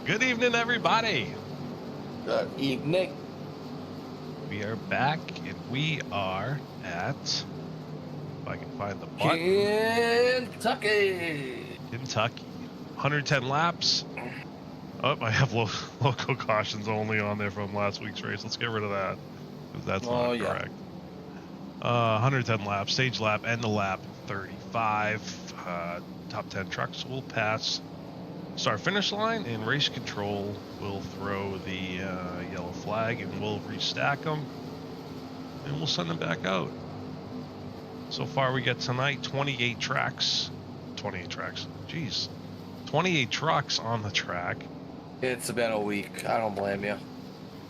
Good evening, everybody. Good evening. We are back, and we are at, if I can find the button, Kentucky. Kentucky. 110 laps. Oh, I have local cautions only on there from last week's race. Let's get rid of that, because that's not correct. 110 laps, stage lap, end of lap 35. Top 10 trucks will pass start finish line, and race control will throw the yellow flag, and we'll restack them, and we'll send them back out. So far we get tonight 28 trucks on the track. It's been a week. I don't blame you.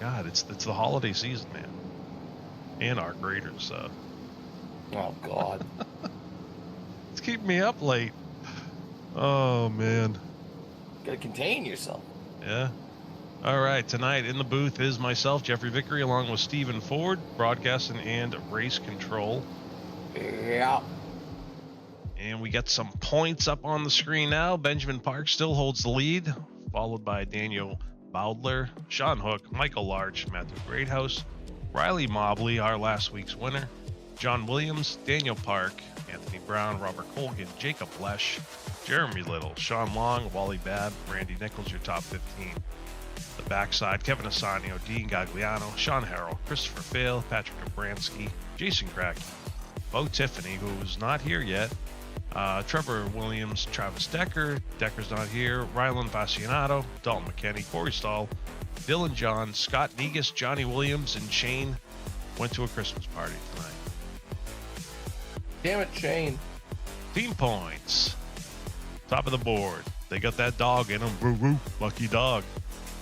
God, it's the holiday season, man, and our graders. Oh God. It's keeping me up late. Oh man. Gotta contain yourself. Yeah. All right. Tonight in the booth is myself, Jeffrey Vickery, along with Stephen Ford, broadcasting and race control. Yeah. And we got some points up on the screen now. Benjamin Park still holds the lead, followed by Daniel Bowdler, Sean Hook, Michael Larch, Matthew Greathouse, Riley Mobley, our last week's winner, John Williams, Daniel Park, Anthony Brown, Robert Colgan, Jacob Lesh, Jeremy Little, Sean Long, Wally Babb, Randy Nichols, your top 15. The backside, Kevin Assanio, Dean Gagliano, Sean Harrell, Christopher Fail, Patrick Obransky, Jason Kracky, Bo Tiffany, who's not here yet, Trevor Williams, Travis Decker, Decker's not here, Rylan Fascianato, Dalton McKenney, Corey Stahl, Dylan John, Scott Negus, Johnny Williams, and Shane went to a Christmas party tonight. Damn it, Shane. Team points. Top of the board. They got that dog in them. Woo woo. Lucky dog.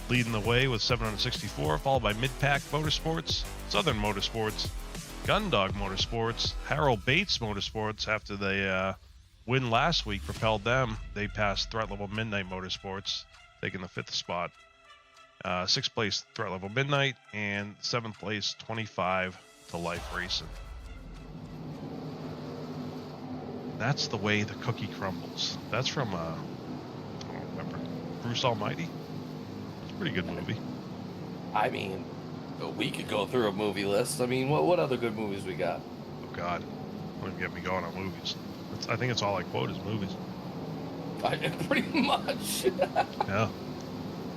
Leading the way with 764, followed by Mid-Pack Motorsports, Southern Motorsports, Gundog Motorsports, Harold Bates Motorsports. After they win last week, propelled them. They passed Threat Level Midnight Motorsports, taking the 5th spot. 6th place Threat Level Midnight, and 7th place 25 to Life Racing. That's the way the cookie crumbles. That's from, I don't remember, Bruce Almighty? It's a pretty good movie. I mean, we could go through a movie list. I mean, what other good movies we got? Oh, God. Don't even get me going on movies. I think it's all I quote is movies. Pretty much. Yeah.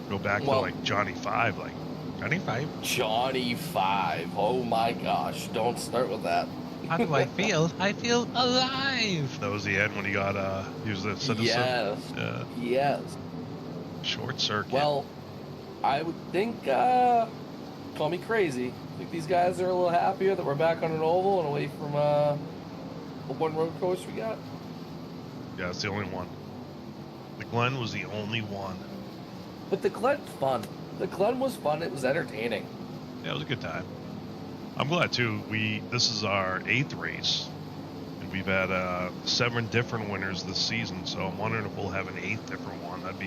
Go back to, like, Johnny Five. Like, Johnny Five? Johnny Five. Oh, my gosh. Don't start with that. How do I feel? I feel alive. That was the end when he got, he was the citizen. Yes. Yeah. Yes. Short circuit. Well, I would think, call me crazy, I think these guys are a little happier that we're back on an oval and away from the one road course we got. Yeah, it's the only one. The Glen was the only one. But the Glen's fun. The Glen was fun. It was entertaining. Yeah, it was a good time. I'm glad too. This is our 8th race, and we've had 7 different winners this season. So I'm wondering if we'll have an 8th different one. That'd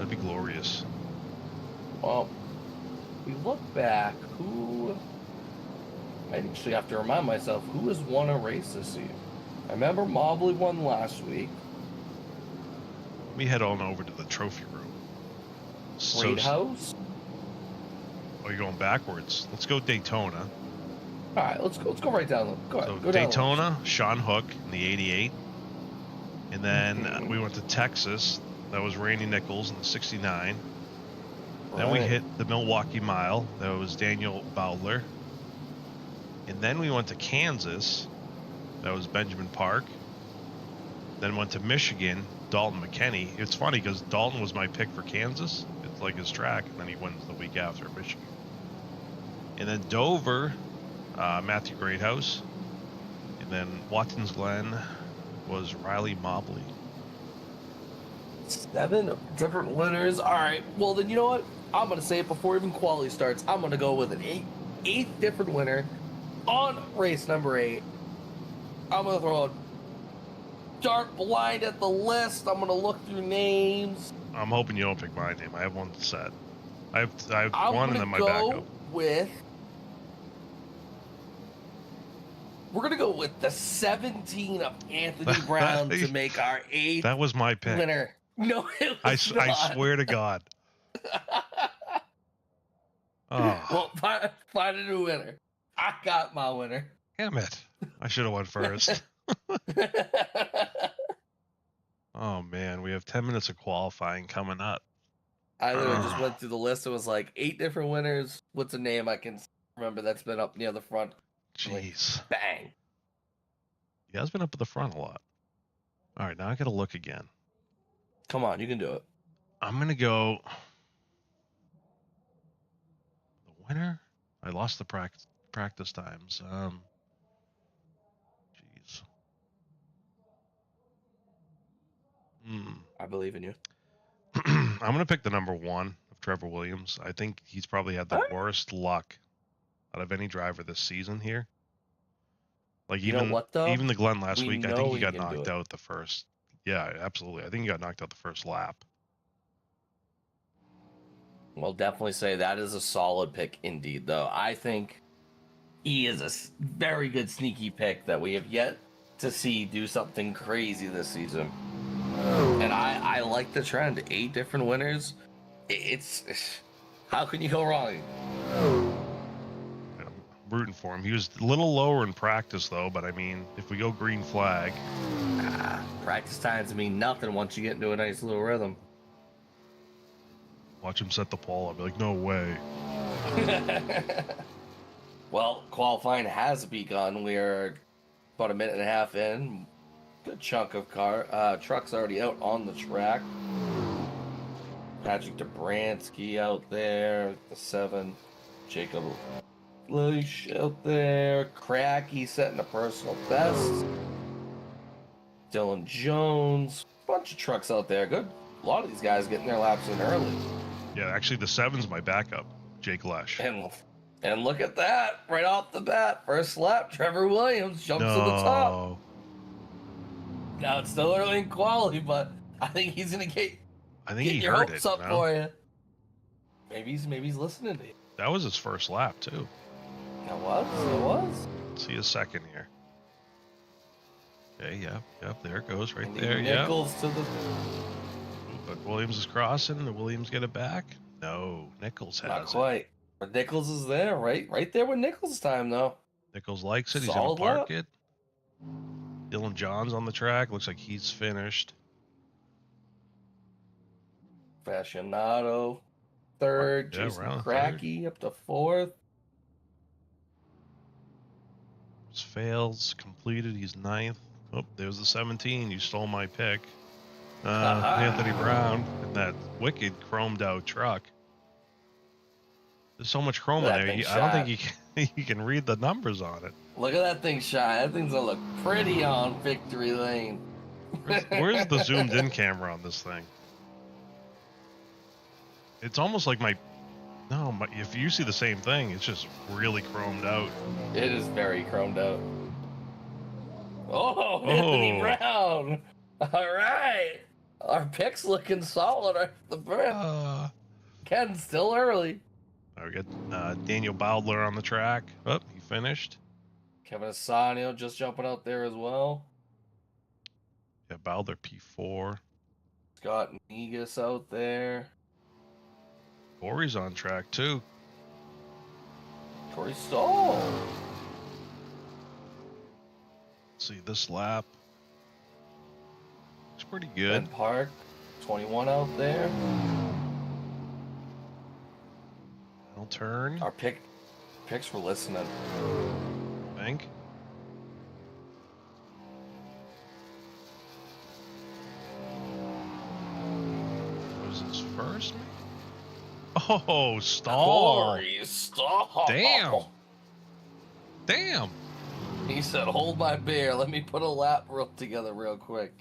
be glorious. Well, we look back. I actually have to remind myself who has won a race this year. I remember Mobley won last week. We head on over to the trophy room. Greathouse. Oh, you're going backwards. Let's go Daytona. All right, let's go right down. Go ahead. So Go down Daytona, Sean Hook in the 88. And then we went to Texas. That was Randy Nichols in the 69. Then we hit the Milwaukee Mile. That was Daniel Bowdler. And then we went to Kansas. That was Benjamin Park. Then went to Michigan, Dalton McKenney. It's funny because Dalton was my pick for Kansas. It's like his track. And then he wins the week after at Michigan. And then Dover, Matthew Greathouse. And then Watkins Glen was Riley Mobley. 7 different winners. All right. Well, then you know what? I'm going to say it before even quality starts. I'm going to go with an 8th different winner on race number 8. I'm going to throw a dart blind at the list. I'm going to look through names. I'm hoping you don't pick my name. I have one set. I have one and then my backup. We're going to go with the 17 of Anthony Brown to make our 8th that was my pick. winner. No, it I was not. swear to God. Oh, Well, find a new winner. I got my winner. damn it. I should have went first. Oh, man. We have 10 minutes of qualifying coming up. I literally just went through the list. It was like 8 different winners. What's a name I can remember that's been up near the front? Jeez. Like, bang. He has been up at the front a lot. All right, now I got to look again. Come on, you can do it. I'm going to go. The winner? I lost the practice times. Jeez. I believe in you. I'm going to pick the number 1 of Trevor Williams. I think he's probably had the worst luck out of any driver this season here. Like You know what, though? even the Glenn last We week, I know think he he got can do knocked it. out the first. Yeah, absolutely. I think he got knocked out the first lap. Well, definitely say that is a solid pick indeed, though. I think he is a very good sneaky pick that we have yet to see do something crazy this season. And I like the trend. 8 different winners. It's how can you go wrong? I'm rooting for him. He was a little lower in practice, though, but I mean, if we go green flag. Practice times mean nothing once you get into a nice little rhythm. Watch him set the pole. I'll be like, no way. Well, qualifying has begun. We're about a minute and a half in. Good chunk of trucks already out on the track. Patrick Dobransky out there, the 7. Jacob Leash out there. Cracky setting a personal best. Dylan Jones. Bunch of trucks out there. Good. A lot of these guys getting their laps in early. Yeah, actually, the 7's my backup, Jake Lesh. And look at that, right off the bat, first lap, Trevor Williams jumps to the top. Now it's still early in quality, but I think he's gonna get your hopes up for you. Maybe he's listening to you. That was his first lap too. It was. Let's see his second here. Okay, yep, there it goes right there. Nichols to the. But Williams is crossing. The Williams get it back. No, Nichols has Not quite. But Nichols is there, right there with Nichols' time though. Nichols likes it. He's gonna park it. Dylan John's on the track. Looks like he's finished. Fascinato, 3rd. Jason Cracky up to 4th. Fails completed. He's 9th. Oh, there's the 17. You stole my pick. Anthony Brown in that wicked chromed out truck. There's so much chrome in there. I don't think you can read the numbers on it. Look at that thing shine. That thing's gonna look pretty on victory lane. Where's the zoomed in camera on this thing? It's almost like if you see the same thing, it's just really chromed out. It is very chromed out. Oh, Anthony Brown. All right. Our pick's looking solid off the brim. Ken's still early. We got Daniel Bowdler on the track. Oh, he finished. Kevin Assanio just jumping out there as well. Yeah, Bowdler P4. Scott Negus out there. Corey's on track too. Corey Stahl. Let's see this lap. It's pretty good. Ben Park, 21 out there. Final turn. Our picks were listening. Bank. Was his first? Oh, Stahl. Corey Stahl. Damn. He said, hold my beer. Let me put a lap reel together real quick.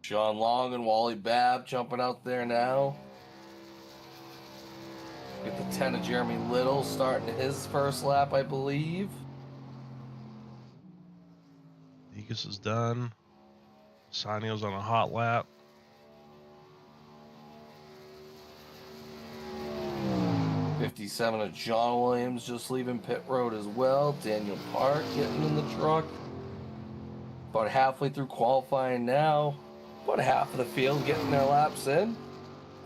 Sean Long and Wally Babb jumping out there now. Get the 10 of Jeremy Little starting his first lap, I believe. Negus is done. Sanio's on a hot lap. '57 of John Williams just leaving pit road as well. Daniel Park getting in the truck. About halfway through qualifying now. About half of the field getting their laps in.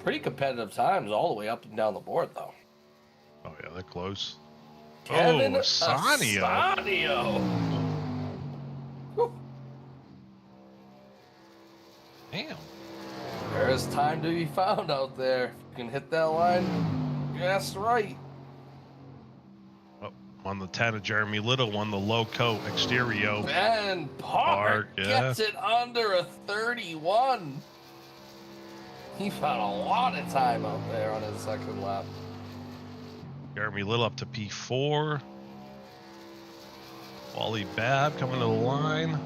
Pretty competitive times all the way up and down the board, though. Oh, yeah, they're close. Kevin Asanio. Damn. There is time to be found out there. You can hit that line. That's right. Oh, on the 10 of Jeremy Little, won the low coat exterior. And Park gets it under a 31. He found a lot of time out there on his second lap. Jeremy Little up to P4. Wally Babb coming to the line.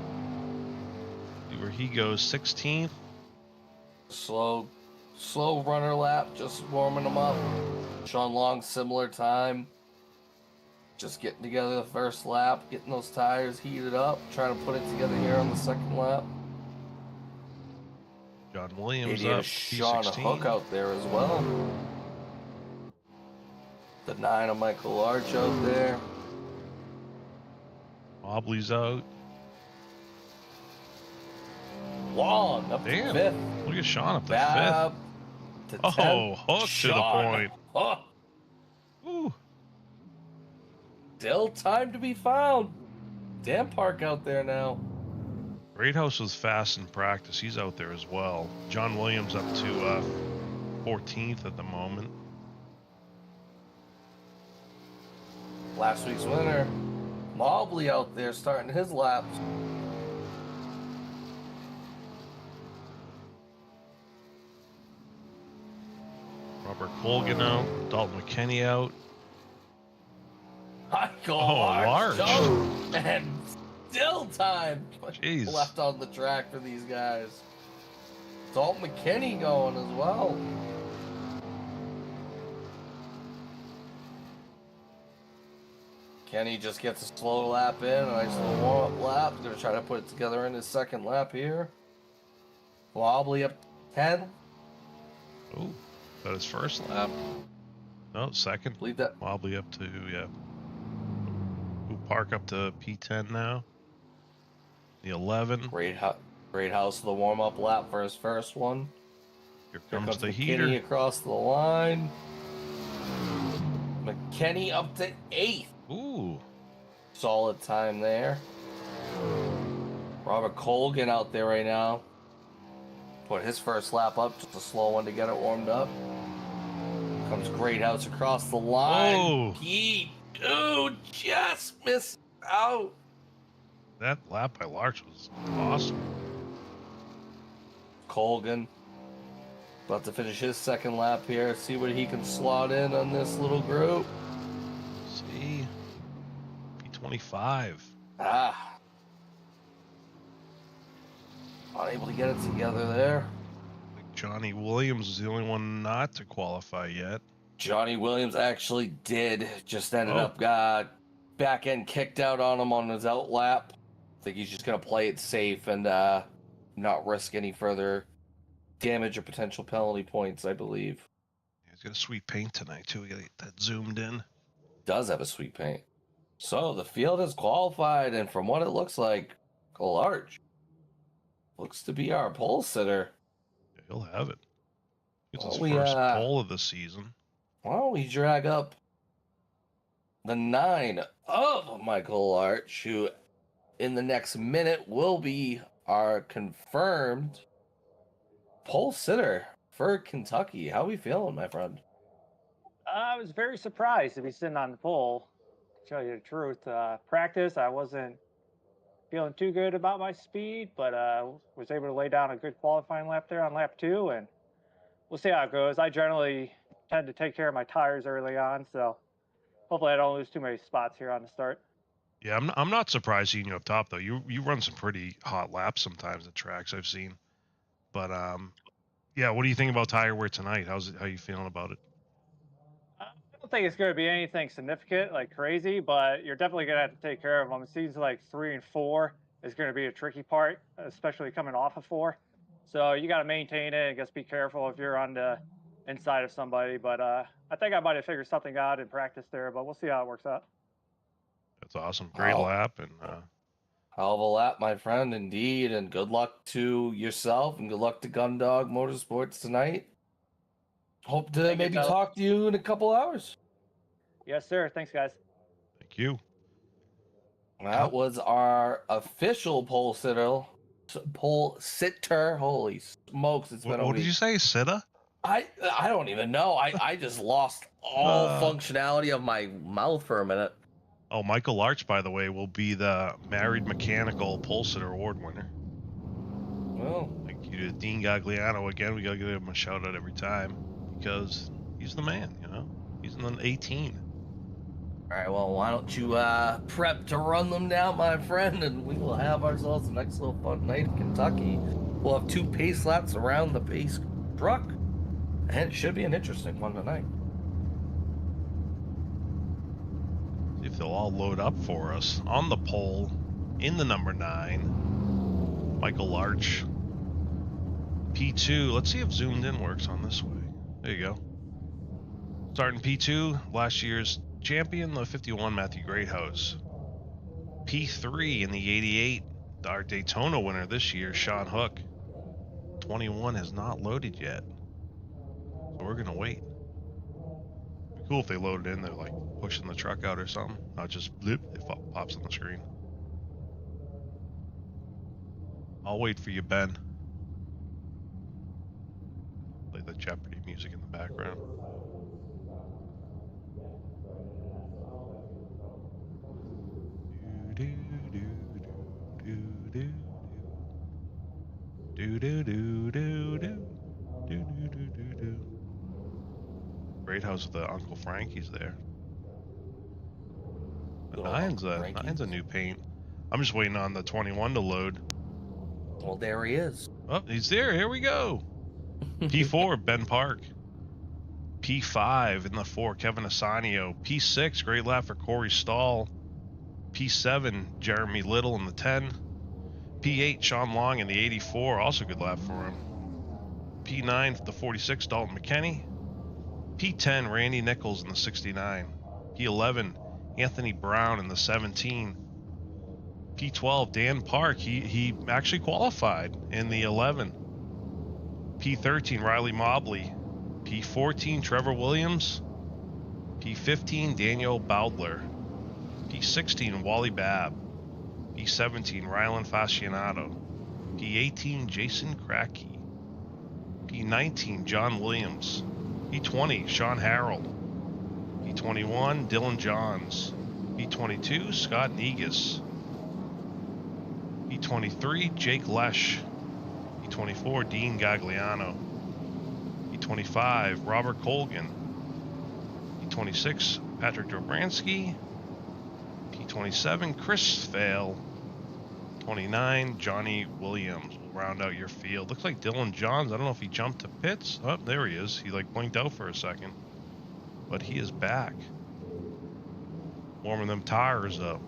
See where he goes, 16th. Slow runner lap, just warming them up. Sean Long, similar time. Just getting together the first lap, getting those tires heated up, trying to put it together here on the second lap. John Williams up, Sean P16. Hook out there as well. The 9 of Michael Larch out there. Mobley's out. Long up to 5th. Look at Sean up to Babb 5th. To 10th. Hook Sean to the point. Hook. Ooh. Still time to be found. Dan Park out there now. Greathouse was fast in practice. He's out there as well. John Williams up to 14th at the moment. Last week's winner, Mobley out there starting his laps. Robert Colgan out. Dalton McKinney out. Larch. And still time Jeez. left on the track for these guys. Dalton McKinney going as well. Kenny just gets a slow lap in, a nice little warm-up lap. He's going to try to put it together in his second lap here. Wobbly up 10. Oh, is that his first lap? No, second. Lead that. Wobbly up to, yeah. Ooh, Park up to P10 now. The 11. Great house the warm-up lap for his first one. Here comes the McKinney heater. across the line. McKinney up to 8th. Ooh. Solid time there. Robert Colgan out there right now. Put his first lap up, just a slow one to get it warmed up. Comes Greathouse across the line. Whoa. He, dude, just missed out. That lap by Larch was awesome. Colgan about to finish his second lap here. See what he can slot in on this little group. See. P25. Unable to get it together there. I think Johnny Williams is the only one not to qualify yet. Johnny Williams actually did. Just ended up back end kicked out on him on his out lap. I think he's just going to play it safe and not risk any further damage or potential penalty points, I believe. He's got a sweet paint tonight, too. We got to get that zoomed in. Does have a sweet paint. So the field has qualified, and from what it looks like, Larch looks to be our pole sitter. Yeah, he'll have it. It's his Well, first pole of the season. Why don't we drag up the 9 of Michael Larch, who in the next minute will be our confirmed pole sitter for Kentucky. How are we feeling, my friend? I was very surprised to be sitting on the pole, to tell you the truth. Practice, I wasn't feeling too good about my speed, but was able to lay down a good qualifying lap there on lap 2, and we'll see how it goes. I generally tend to take care of my tires early on, so hopefully I don't lose too many spots here on the start. Yeah, I'm not surprised seeing you up top, though. You run some pretty hot laps sometimes at tracks I've seen. But, yeah, what do you think about tire wear tonight? How you feeling about it? I don't think it's going to be anything significant, like crazy, but you're definitely going to have to take care of them. Seasons like 3 and 4 is going to be a tricky part, especially coming off of 4. So you got to maintain it and just be careful if you're on the inside of somebody. But I think I might have figured something out in practice there, but we'll see how it works out. That's awesome. Great lap. And Hell of a lap, my friend, indeed. And good luck to yourself and good luck to Gundog Motorsports tonight. Hope to Thank you, maybe fellas. talk to you in a couple hours. Yes, sir. Thanks, guys. Thank you. That was our official pole sitter. Holy smokes, it's been a What did week. you say, Sitta? I don't even know. I just lost all functionality of my mouth for a minute. Oh, Michael Larch, by the way, will be the Married Mechanical Pole Sitter Award winner. Well, Thank you to Dean Gagliano again. We gotta give him a shout out every time because he's the man. You know, he's in the 18. all right. Well, why don't you prep to run them down, my friend, and we will have ourselves a nice little fun night in Kentucky. We'll have 2 pace laps around the pace truck, and it should be an interesting one tonight. See if they'll all load up for us on the pole in the number 9. Michael Larch. P2. Let's see if zoomed in works on this way. There you go. Starting P2, last year's champion, the 51 Matthew Greathouse. P3 in the 88, our Daytona winner this year, Sean Hook. 21 has not loaded yet, so we're gonna wait. It'd be cool if they loaded in. They're like pushing the truck out or something, not just bloop. It pops on the screen. I'll wait for you, Ben. Play the Jeopardy music in the background. Great house with the Uncle Frankie's there. The nine's a new paint. I'm just waiting on the 21 to load. Well, there he is. Oh, he's there. Here we go. P4, Ben Park. P5 in the 4, Kevin Asanio. P6, great lap for Corey Stahl. P7, Jeremy Little in the 10. P8, Sean Long in the 84, also good lap for him. P9, the 46, Dalton McKenney. P10, Randy Nichols in the 69. P11, Anthony Brown in the 17. P12, Dan Park, he actually qualified in the 11. P13, Riley Mobley. P14, Trevor Williams. P15, Daniel Bowdler. P16, Wally Babb. P17, Rylan Fascianato. P18, Jason Kracky. P19, John Williams. P20, Sean Harrell. P21, Dylan Johns. P22, Scott Negus. P23, Jake Lesh. P24, Dean Gagliano. P25, Robert Colgan. P26, Patrick Dobransky. P27, Chris Fail. 29, Johnny Williams will round out your field. Looks like Dylan Johns. I don't know if he jumped to pits. Oh, there he is. He like blinked out for a second. But he is back. Warming them tires up.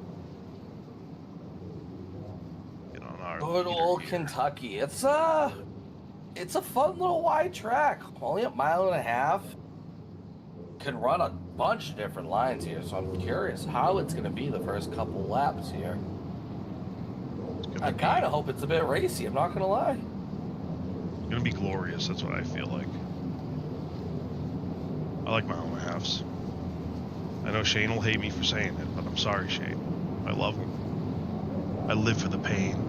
Get on our Good old Kentucky. It's a fun little wide track. Only a mile and a half. Can run a bunch of different lines here, so I'm curious how it's going to be the first couple laps here. I kind of hope it's a bit racy, I'm not going to lie. It's going to be glorious, that's what I feel like. I like mile and a halves. I know Shane will hate me for saying it, but I'm sorry, Shane. I love him. I live for the pain.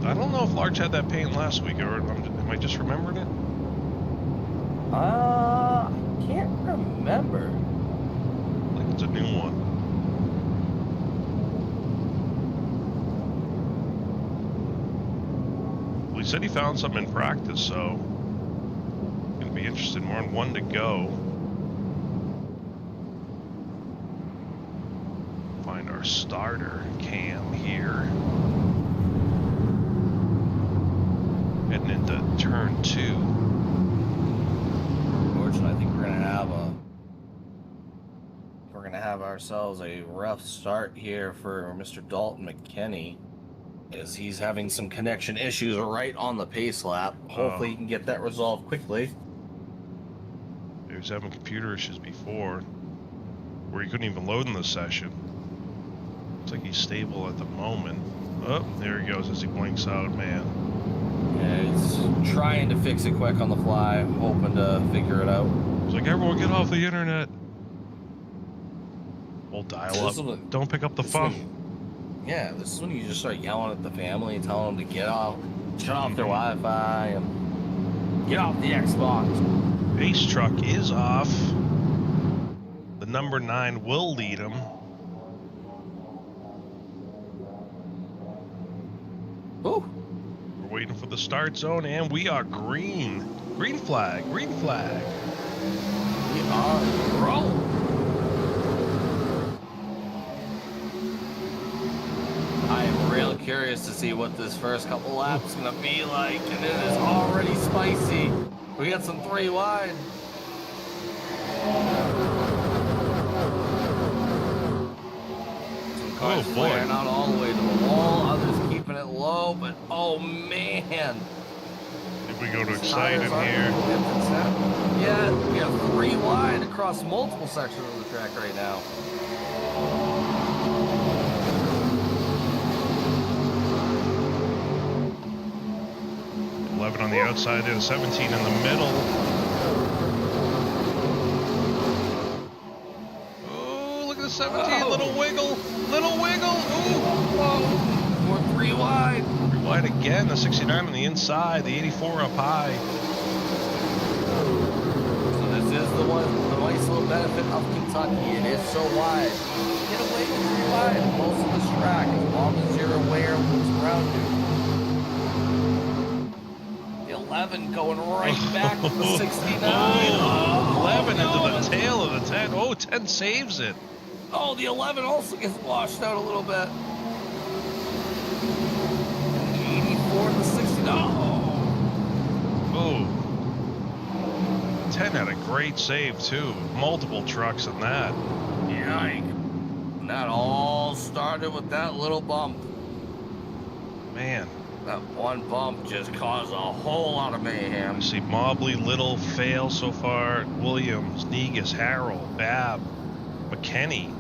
I don't know if Larch had that pain last week, or am I just remembering it? I can't remember. I think it's a new one. Well, he said he found something in practice, so I'm going to be interested. More than 1 to go. Find our starter cam here. Heading into turn 2. Unfortunately, I think we're gonna have ourselves a rough start here for Mr. Dalton McKenney, as he's having some connection issues right on the pace lap. Hopefully, he can get that resolved quickly. He was having computer issues before. where he couldn't even load in the session. Looks like he's stable at the moment. Oh, there he goes as he blinks out, man. Yeah, he's trying to fix it quick on the fly, hoping to figure it out. He's like, everyone get off the internet. We'll dial up. Don't pick up the phone. Yeah, this is when you just start yelling at the family and telling them to get off, shut off their Wi-Fi, and get off the Xbox. Ace truck is off. The number 9 will lead him. Ooh. We're waiting for the start zone, and we are green. Green flag, green flag. We are rolling. I am real curious to see what this first couple laps is going to be like, and it is already spicy. We got some 3 wide. Some cars flaring out all the way to the wall, others keeping it low, but oh man. If we go to exciting here. Yeah, we have 3 wide across multiple sections of the track right now. 11 on the outside there, 17 in the middle. Oh, look at the 17, little wiggle, little wiggle. Ooh, we're 3 wide. 3 wide again, the 69 on the inside, the 84 up high. So this is the nice little benefit of Kentucky. It is so wide. Get away with 3 wide most of this track as long as you're aware of what's around you. 11 going right back with the 69. Oh, 11 into the tail of the 10. Oh, 10 saves it. Oh, the 11 also gets washed out a little bit. 84 to the 69. Oh. 10 had a great save, too. Multiple trucks in that. Yike. And that all started with that little bump. Man. That one bump just caused a whole lot of mayhem. You see Mobley, Little, Fail so far, Williams, Negus, Harrell, Babb, McKenney.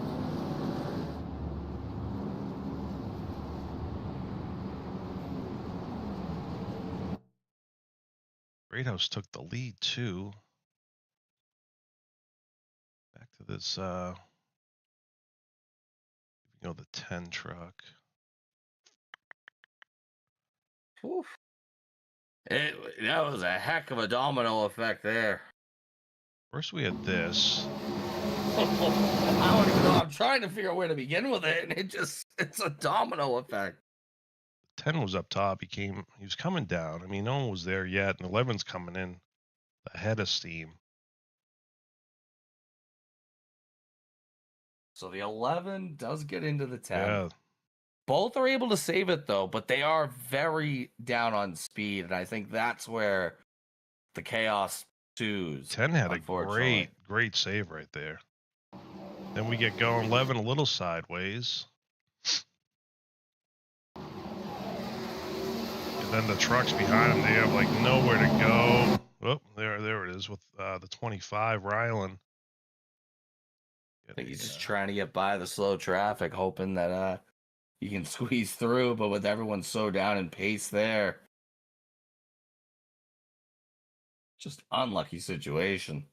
Greathouse took the lead too. Back to this, the 10 truck. Oof. That was a heck of a domino effect there. First we had this. I don't even know. I'm trying to figure out where to begin with it, and it's a domino effect. 10 was up top. He was coming down. I mean, no one was there yet, and 11's coming in ahead of steam. So the 11 does get into the 10. Yeah. Both are able to save it, though, but they are very down on speed, and I think that's where the chaos ensues. 10 had a great save right there. Then we get going. 11 a little sideways. And then the trucks behind them, they have like nowhere to go. Oh, there it is with the 25, Rylan. I think he's just trying to get by the slow traffic, hoping that he can squeeze through, but with everyone so down in pace there. Just unlucky situation.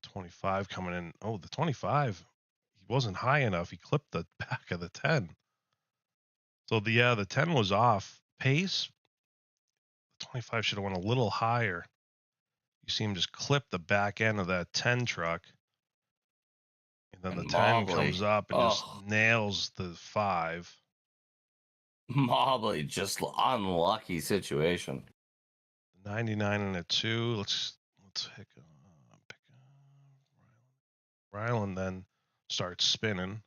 The 25 coming in. Oh, the 25, he wasn't high enough. He clipped the back of the 10. So the 10 was off pace. The 25 should have went a little higher. You see him just clip the back end of that 10 truck. And then the 10 comes up and just nails the 5. Mobley, just unlucky situation. 99 and a 2. Let's pick Rylan then starts spinning.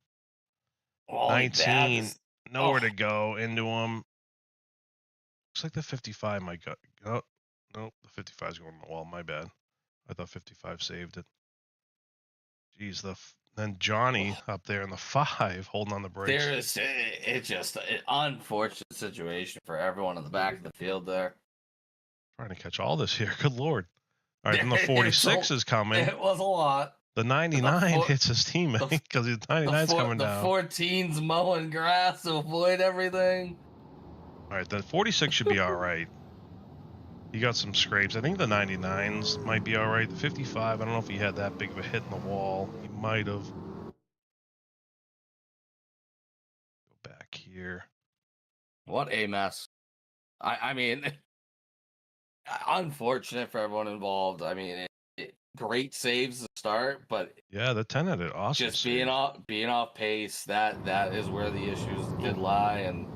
19, nowhere to go into him. Looks like the 55 might go. Oh, nope, the 55 is going on the wall. My bad. I thought 55 saved it. Geez, then Johnny up there in the 5 holding on the brakes. It's just an unfortunate situation for everyone in the back of the field there. Trying to catch all this here. Good Lord. All right, then the 46 is coming. It was a lot. The 99 hits his teammate because the 99's coming down. The 14's mowing grass to avoid everything. All right, the 46 should be all right. He got some scrapes. I think the 99s might be all right. The 55, I don't know if he had that big of a hit in the wall. He might have. Go back here. What a mess. I mean, unfortunate for everyone involved. I mean, great saves to start, but yeah, the 10 had it awesome. Just being off pace, that is where the issues did lie, and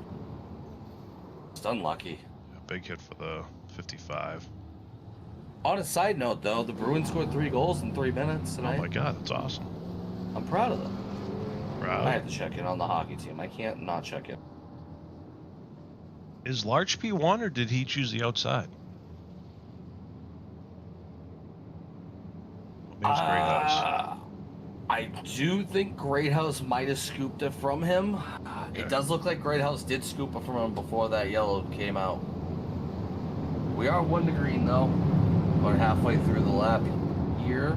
just unlucky. Yeah, big hit for the 55. On a side note, though, the Bruins scored 3 goals in 3 minutes tonight. Oh my God, that's awesome. I'm proud of them. Proud. I have to check in on the hockey team. I can't not check in. Is Large P1 or did he choose the outside? Maybe it's Greathouse. I do think Greathouse might have scooped it from him. Okay. It does look like Greathouse did scoop it from him before that yellow came out. We are 1 to green, though. About halfway through the lap here.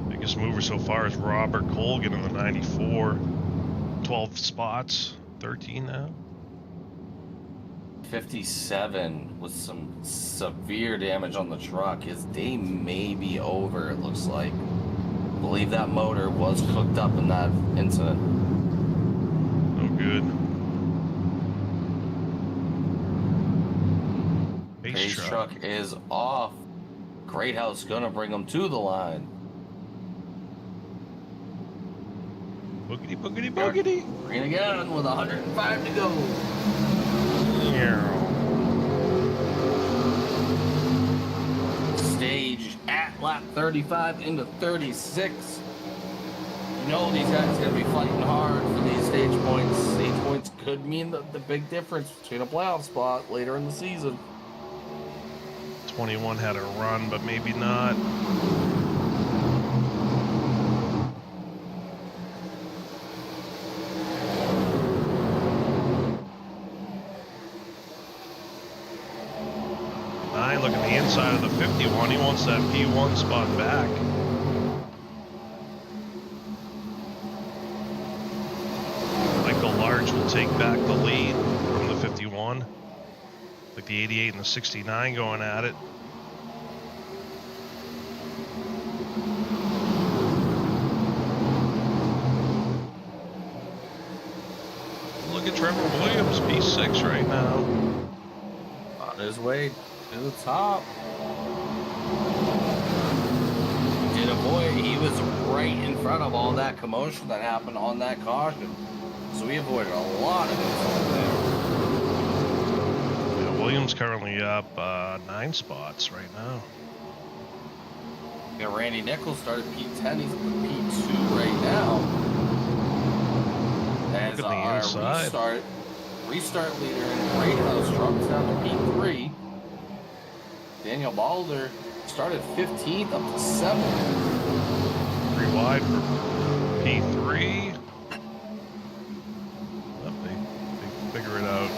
Biggest mover so far is Robert Colgan in the 94. 12 spots, 13 now. 57 with some severe damage on the truck. His day may be over, it looks like. I believe that motor was cooked up in that incident. No good. Pace truck is off. Greathouse gonna bring him to the line. Boogity, boogity, boogity. Green again with 105 to go. Stage at lap 35 into 36. You know these guys are going to be fighting hard for these stage points. Stage points could mean the big difference between a playoff spot later in the season. 21 had a run, but maybe not. Look at the inside of the 51. He wants that P1 spot back. Michael Large will take back the lead from the 51. Like the 88 and the 69 going at it. Look at Trevor Williams, P6 right now. On his way to the top. Did avoid, he was right in front of all that commotion that happened on that caution. So we avoided a lot of it there. Yeah, Williams currently up 9 spots right now. Yeah, Randy Nichols started P10, he's up to P2 right now. As Look at the inside. Restart leader in Greathouse drops down to P3. Daniel Balder started 15th up to 7th. 3 wide for P3. Oh, they figure it out.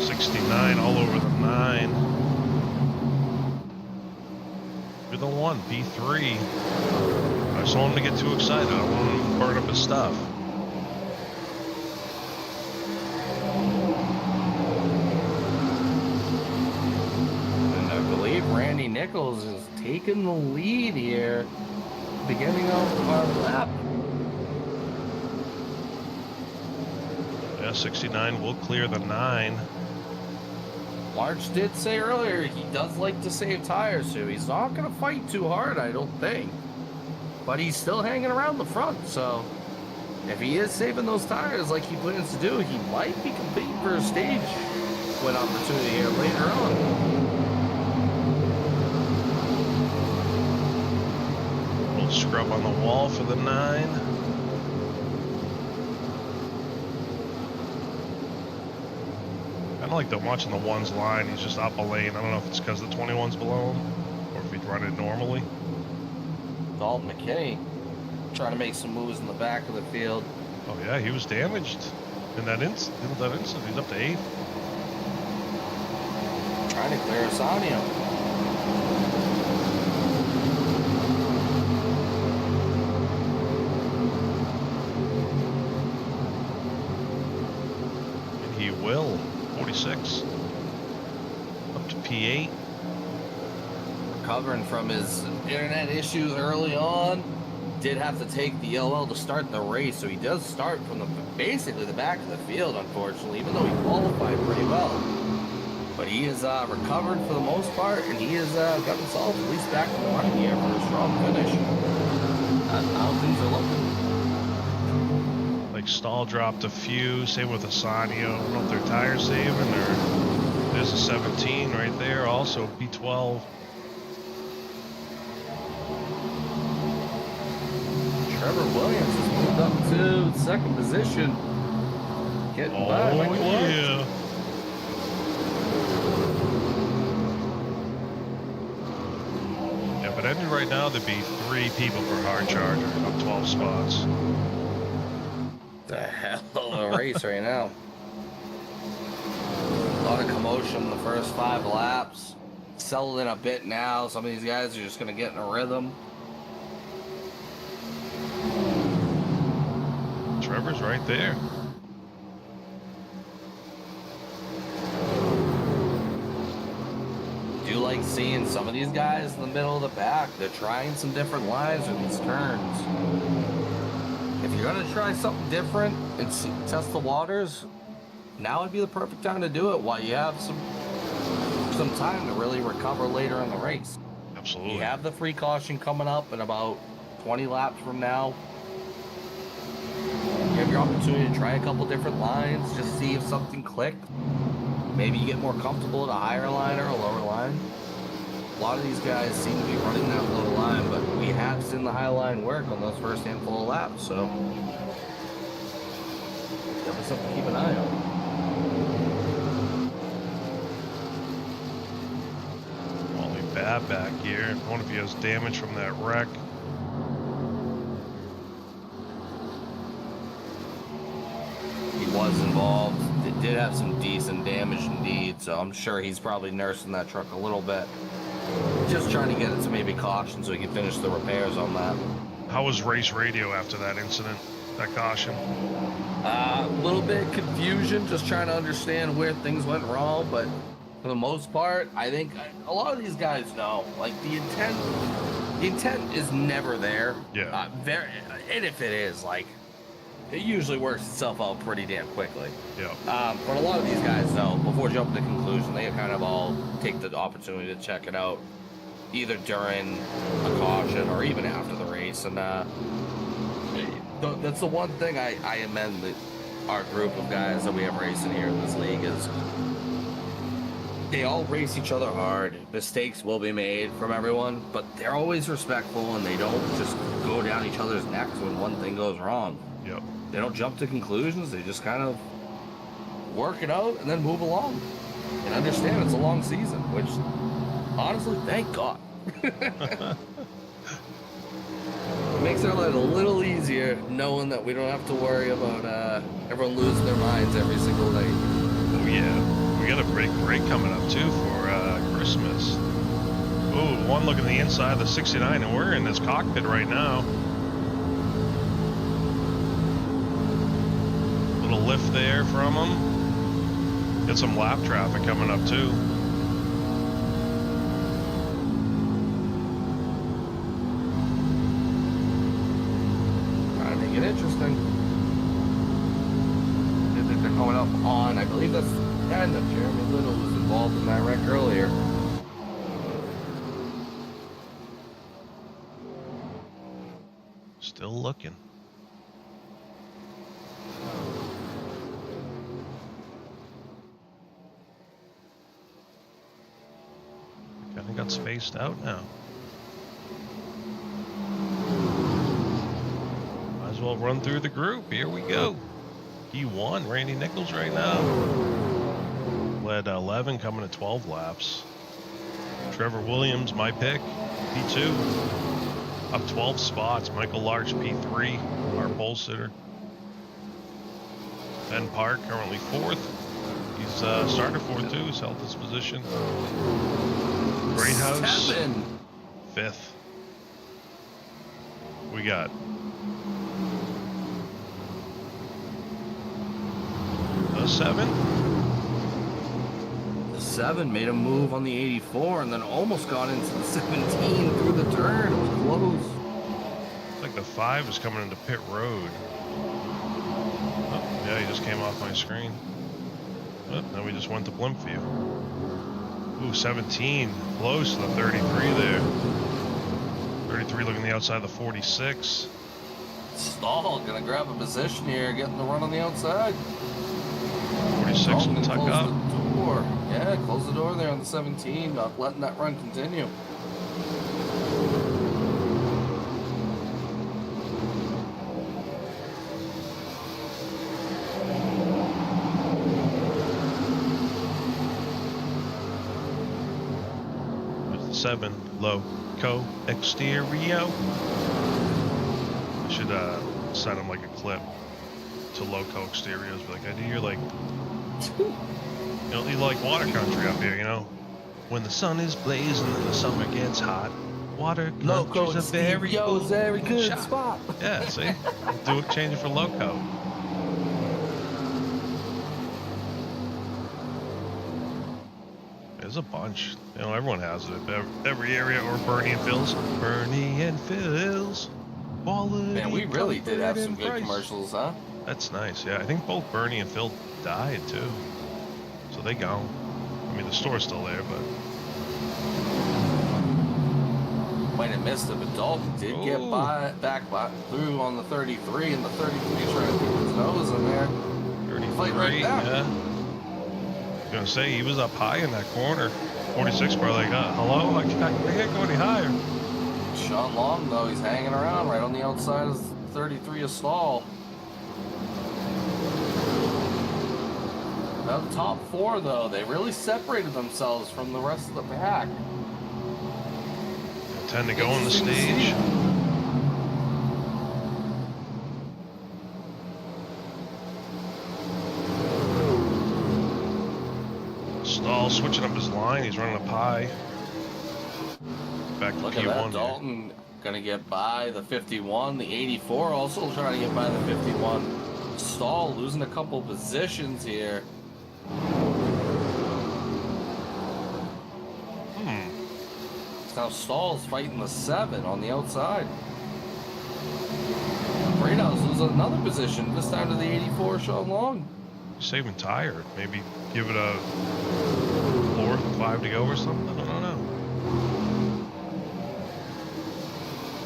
'69 all over the 9. You're the 1, P3. I just don't want him to get too excited. I don't want him to burn up his stuff. Randy Nichols is taking the lead here, beginning of our lap. Yeah, 69 will clear the 9. March did say earlier he does like to save tires, so he's not going to fight too hard, I don't think. But he's still hanging around the front, so if he is saving those tires like he plans to do, he might be competing for a stage win opportunity here later on. Scrub on the wall for the 9. Kind of like the watching the 1's line. He's just up a lane. I don't know if it's because the 21's below him or if he'd run it normally. Dalton McKinney trying to make some moves in the back of the field. Oh yeah, he was damaged. In that instant, he's up to 8th. Trying to clear Asania. And he will. 46. Up to P8. Recovering from his internet issues early on. Did have to take the LL to start the race, so he does start from basically the back of the field, unfortunately, even though he qualified pretty well. But he is recovered for the most part, and he has got himself at least back in the running here for a strong finish. How things are looking. Like Stahl dropped a few, same with Asania. I don't know if they're tire saving or there's a 17 right there, also P12. Trevor Williams has moved up to second position. Getting by Michael Large. Yeah. Yeah, but ended right now, there'd be 3 people per hard charger up 12 spots. The hell of a race right now. A lot of commotion in the first 5 laps. Settled in a bit now. Some of these guys are just going to get in a rhythm. Trevor's right there. Do like seeing some of these guys in the middle of the pack. They're trying some different lines in these turns. If you're going to try something different and test the waters, now would be the perfect time to do it while you have some time to really recover later in the race. Absolutely. You have the free caution coming up in about 20 laps from now. You have your opportunity to try a couple different lines, just see if something clicked. Maybe you get more comfortable at a higher line or a lower line. A lot of these guys seem to be running that low line, but we have seen the high line work on those first handful of laps, so definitely something to keep an eye on. Wally Bad back here. One of you has damage from that wreck. He was involved. It did have some decent damage indeed, so I'm sure he's probably nursing that truck a little bit. Just trying to get it to maybe caution so he can finish the repairs on that. How was race radio after that incident, that caution? A little bit confusion, just trying to understand where things went wrong, but for the most part, I think a lot of these guys know. Like, the intent is never there. Yeah. And if it is, like, it usually works itself out pretty damn quickly. Yeah. But a lot of these guys know, before jumping to conclusion, they kind of all take the opportunity to check it out, either during a caution or even after the race. And that's the one thing I amend our group of guys that we have racing here in this league is they all race each other hard. Mistakes will be made from everyone, but they're always respectful and they don't just go down each other's necks when one thing goes wrong. Yep. They don't jump to conclusions. They just kind of work it out and then move along and understand it's a long season, which honestly, thank God. It makes our life a little easier knowing that we don't have to worry about everyone losing their minds every single day. Oh yeah, we got a big break coming up too for Christmas. Oh, one look at the inside of the 69, and we're in this cockpit right now. Little lift there from them. Get some lap traffic coming up too. Trying to make it interesting. I think they're coming up on, I believe that's the end of Jeremy Little was involved in that wreck earlier. Still looking. Kind of got spaced out now. Might as well run through the group. Here we go. P1, Randy Nichols right now. Led 11, coming to 12 laps. Trevor Williams, my pick, P2. Up 12 spots. Michael Larch, P3, our pole sitter. Ben Park currently 4th. He's started 4th too. He's held this position. Great House 7. 5th. We got the 7. The 7 made a move on the 84 and then almost got into the 17 through the turn. It was close. It's like the 5 is coming into pit road. Oh, yeah, he just came off my screen. Oh, now we just went to blimp view. Ooh, 17, close to the 33 there. 33 looking the outside of the 46. Stall gonna grab a position here, getting the run on the outside. 46 will tuck up. The door. Yeah, close the door there on the 17, not letting that run continue. There's the 7, Loco Exterior. I should send him like a clip to Loco Exteriors. Be like, I do your like, you like water country up here, you know? When the sun is blazing and the summer gets hot, water country's a very good shot. spot. Yeah, see? Do it, change it for Loco. There's a bunch. You know, everyone has it. Every area, or Bernie and Phil's. Bernie and Phil's. Quality. Man, we really did have some good price. commercials, huh? That's nice. Yeah, I think both Bernie and Phil died too. So they gone. I mean, the store's still there, but Might have missed it, but Dalton did get back through on the 33, and the 33 trying to keep his nose in there. 33, right back. yeah. I was gonna say he was up high in that corner. 46 probably like, hello, I can't go any higher. Sean Long though, he's hanging around right on the outside of 33 of Stall. Now the top 4 though, they really separated themselves from the rest of the pack. Tend to go on the stage. Stall switching up his line. He's running up high. Back to Look P1 at that, here. Dalton gonna get by the 51, the 84 also trying to get by the 51. Stall losing a couple positions here. Now Stall's fighting the 7 on the outside. Greathouse loses another position, this time to the 84 Sean Long. Saving tire. Maybe give it a 4th, 5 to go or something. I don't know.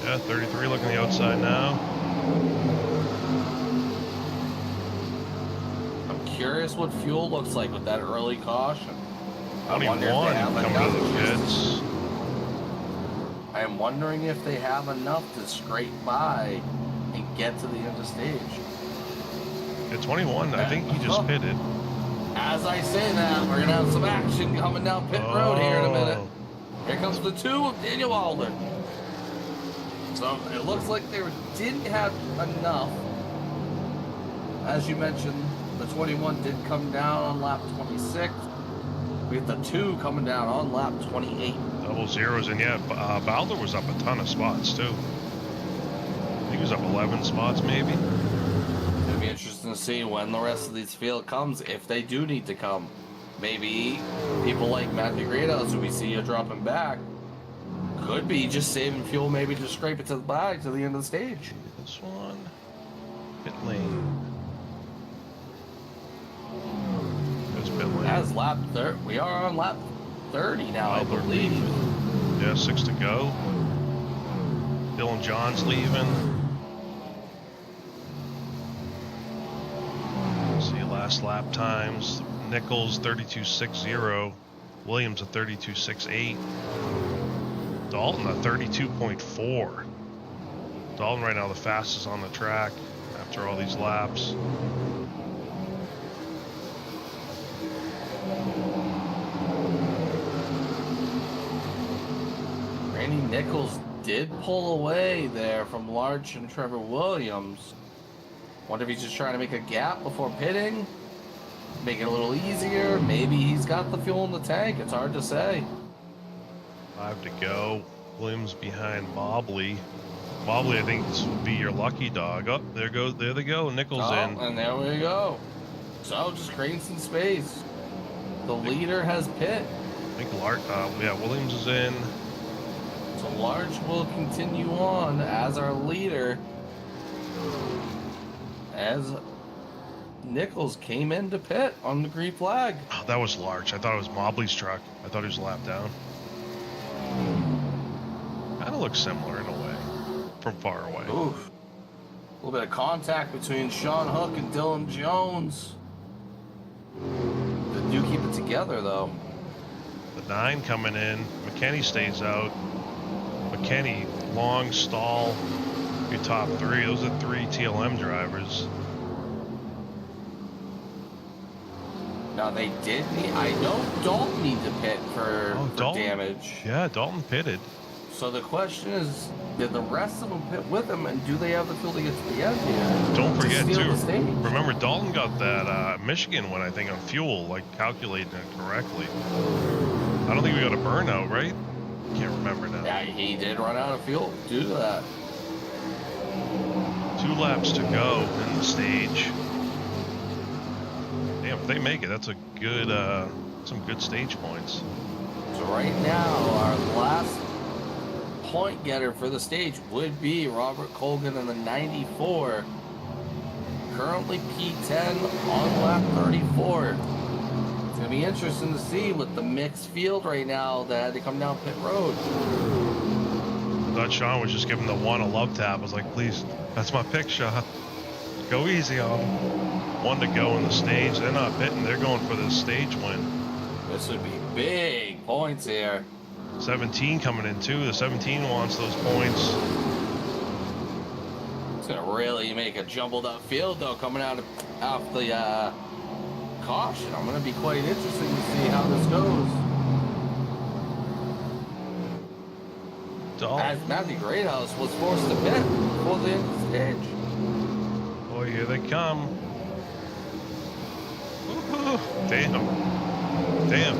Yeah, 33 looking the outside now. I'm curious what fuel looks like with that early caution. 21 coming in the pits. I am wondering if they have enough to scrape by and get to the end of stage. At 21, I think he just pitted. As I say that, we're going to have some action coming down pit road here in a minute. Here comes the 2 of Daniel Wilder. So it looks like they didn't have enough. As you mentioned, the 21 did come down on lap 26. We have the 2 coming down on lap 28. Double zeros, and yeah, Bowler was up a ton of spots too. He was up 11 spots maybe. It'll be interesting to see when the rest of this field comes, if they do need to come. Maybe people like Matthew Greathouse, who we see are dropping back, could be just saving fuel, maybe to scrape it to the back to the end of the stage. This one, pit lane. There's pit lane. As lap 30, we are on lap 30 now, I believe. Yeah, 6 to go. Dylan John's leaving. See last lap times. Nichols 32.60. Williams a 32.68. Dalton a 32.4. Dalton right now the fastest on the track after all these laps. Randy Nichols did pull away there from Larch and Trevor Williams. Wonder if he's just trying to make a gap before pitting, make it a little easier. Maybe he's got the fuel in the tank. It's hard to say. 5 to go. Williams behind Mobley. Mobley, I think this would be your lucky dog. Oh, there they go. Nichols in. And there we go. So just creating some space. The leader has pit. I think Williams is in. So Large will continue on as our leader. As Nichols came into pit on the green flag. Oh, that was Large. I thought it was Mobley's truck. I thought he was a lap down. Kind of looks similar in a way, from far away. Oof. A little bit of contact between Sean Hook and Dylan Jones. They do keep it together, though. The 9 coming in. McKinney stays out. McKinney, long stall. Your top 3. Those are 3 TLM drivers. Now they did need. I know Dalton need to pit for Dalton. damage. Yeah, Dalton pitted. So the question is, did the rest of them pit with him, and do they have the fuel to get to the end here? Don't forget steal too. the stage? Remember, Dalton got that Michigan one, I think, on fuel, like calculating it correctly. I don't think we got a burnout, right? Can't remember now. Yeah, he did run out of fuel due to that. 2 laps to go in the stage. Damn, if they make it, that's a good, some good stage points. So right now, our last point getter for the stage would be Robert Colgan in the 94. Currently P10 on lap 34. It's going to be interesting to see with the mixed field right now that they come down pit road. I thought Sean was just giving the 1 a love tap. I was like, please, that's my pick shot. Go easy on him. 1 to go in the stage. They're not pitting. They're going for the stage win. This would be big points here. 17 coming in too. The 17 wants those points. It's going to really make a jumbled up field though coming out of the caution. I'm going to be quite interested to see how this goes. As Matthew Greathouse was forced to pit before the end of the stage. Boy, here they come. Woo-hoo. Damn.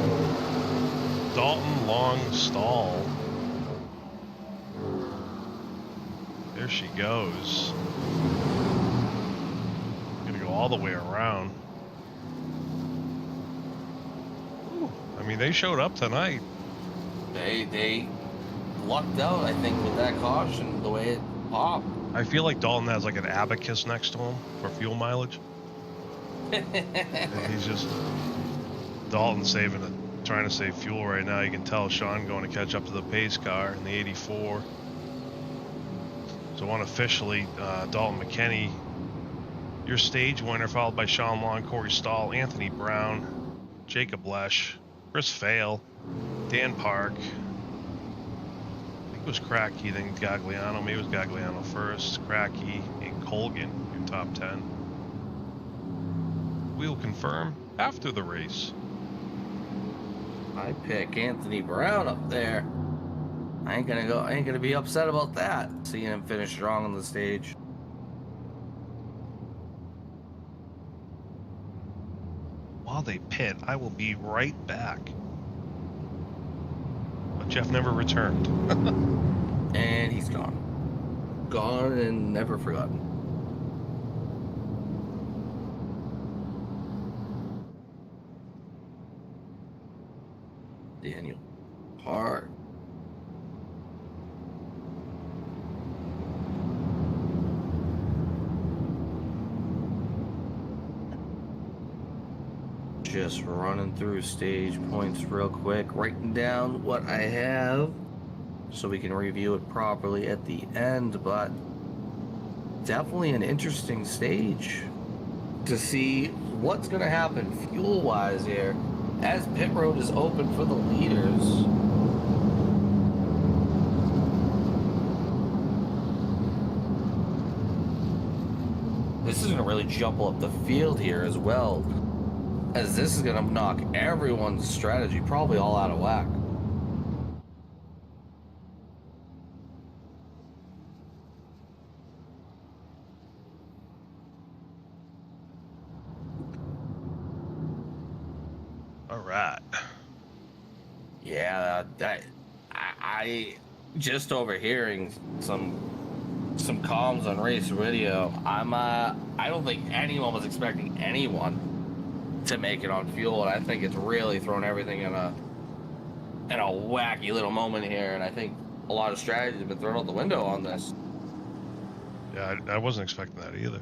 Dalton long stall. There she goes. Gonna go all the way around. Ooh, I mean, they showed up tonight. They lucked out, I think, with that caution, the way it popped. I feel like Dalton has like an abacus next to him for fuel mileage. And he's just Dalton trying to save fuel right now. You can tell Sean going to catch up to the pace car in the 84. So unofficially, Dalton McKinney, your stage winner, followed by Sean Long, Corey Stahl, Anthony Brown, Jacob Lesh, Chris Fail, Dan Park. It was Cracky, then Gagliano. Maybe it was Gagliano first. Cracky and Colgan, your top 10. We'll confirm after the race. I pick Anthony Brown up there. I ain't gonna be upset about that. Seeing him finish strong on the stage. While they pit, I will be right back. But Jeff never returned. And he's gone. Gone and never forgotten. Daniel Hart. Just running through stage points real quick, writing down what I have so we can review it properly at the end, but definitely an interesting stage to see what's going to happen fuel-wise here as pit road is open for the leaders. This is going to really jumble up the field here as well, as this is going to knock everyone's strategy probably all out of whack. All right. Yeah, I just overhearing some comms on race radio. I don't think anyone was expecting anyone to make it on fuel, and I think it's really thrown everything in a wacky little moment here, and I think a lot of strategy has been thrown out the window on this. Yeah, I wasn't expecting that either.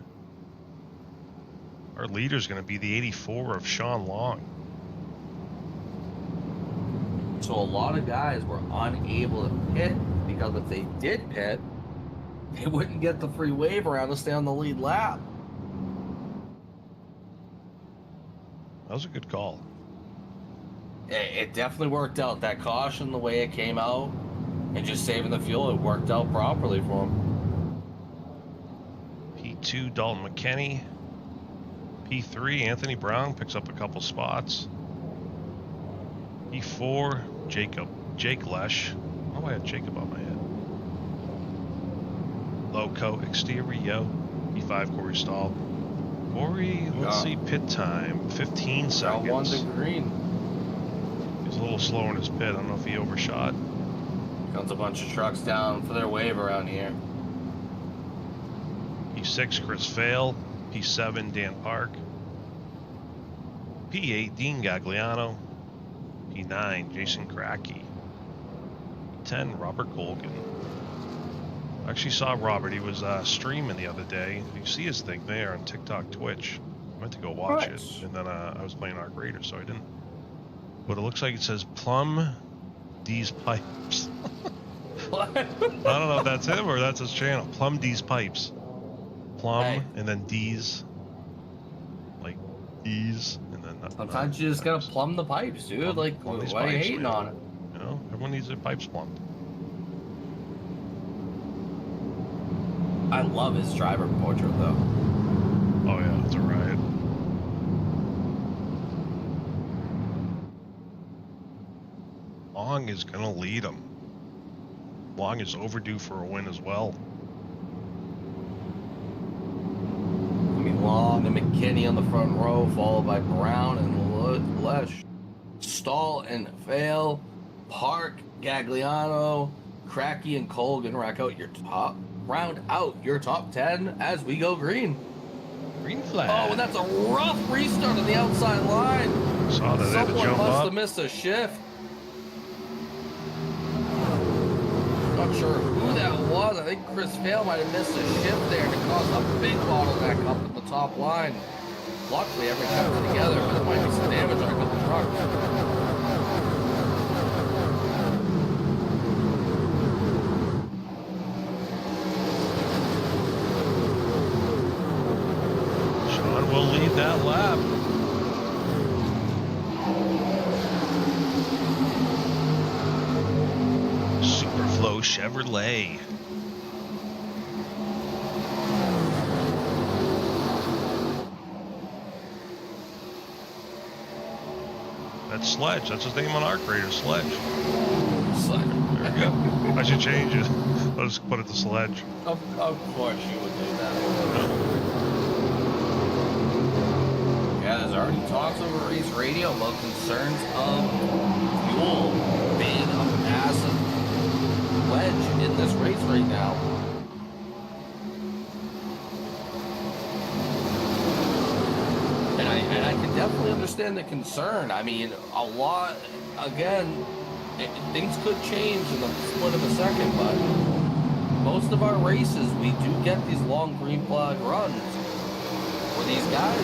Our leader's going to be the 84 of Sean Long. So a lot of guys were unable to pit because if they did pit, they wouldn't get the free wave around to stay on the lead lap. That was a good call. It definitely worked out. That caution, the way it came out, and just saving the fuel, it worked out properly for him. P2, Dalton McKinney. P3, Anthony Brown picks up a couple spots. P4, Jake Lesh. Oh, I had Jacob on my head. Loco Exterio. P5, Corey Stahl. Corey, let's see, pit time, 15 seconds. Round one to green. He's a little slow in his pit. I don't know if he overshot. Comes a bunch of trucks down for their wave around here. P6, Chris Fail. P7, Dan Park. P8, Dean Gagliano. P9, Jason Kracky. P10, Robert Colgan. I actually saw Robert. He was streaming the other day. You see his thing there on TikTok, Twitch. I went to go watch it, and then I was playing Arc Raider, so I didn't. But it looks like it says Plum D's Pipes. What? I don't know if that's him or that's his channel. Plum D's Pipes. Plum, Hey. and then D's. Like D's, and then... Sometimes you just gotta plumb the pipes, dude. Like, plumb these why are you pipes, hating man. on it? You know, everyone needs their pipes plumbed. I love his driver portrait, though. Oh yeah, it's a riot. Long is gonna lead him. Long is overdue for a win as well. I mean, Long and McKinney on the front row, followed by Brown and Lesh. Stahl and Fail, Park, Gagliano, Kracky, and Colgan round out your top 10 as we go green. Green flag. Oh, and that's a rough restart on the outside line. Saw that they had to Someone jump must up. have missed a shift. Not sure who that was. I think Chris Fail might have missed a shift there to cause a big bottleneck up at the top line. Luckily, everything comes together, but there might be some damage on a couple trucks. Sean will lead that lap. Superflow Chevrolet. That's Sledge. That's his name on Arc Raider, Sledge. There we go. I should change it. I'll just put it to Sledge. Of course you would do that. Yeah, there's already talks over race radio about concerns of fuel being a massive wedge in this race right now. And I can definitely understand the concern. I mean, a lot, again, things could change in the split of a second, but most of our races, we do get these long green flag runs where these guys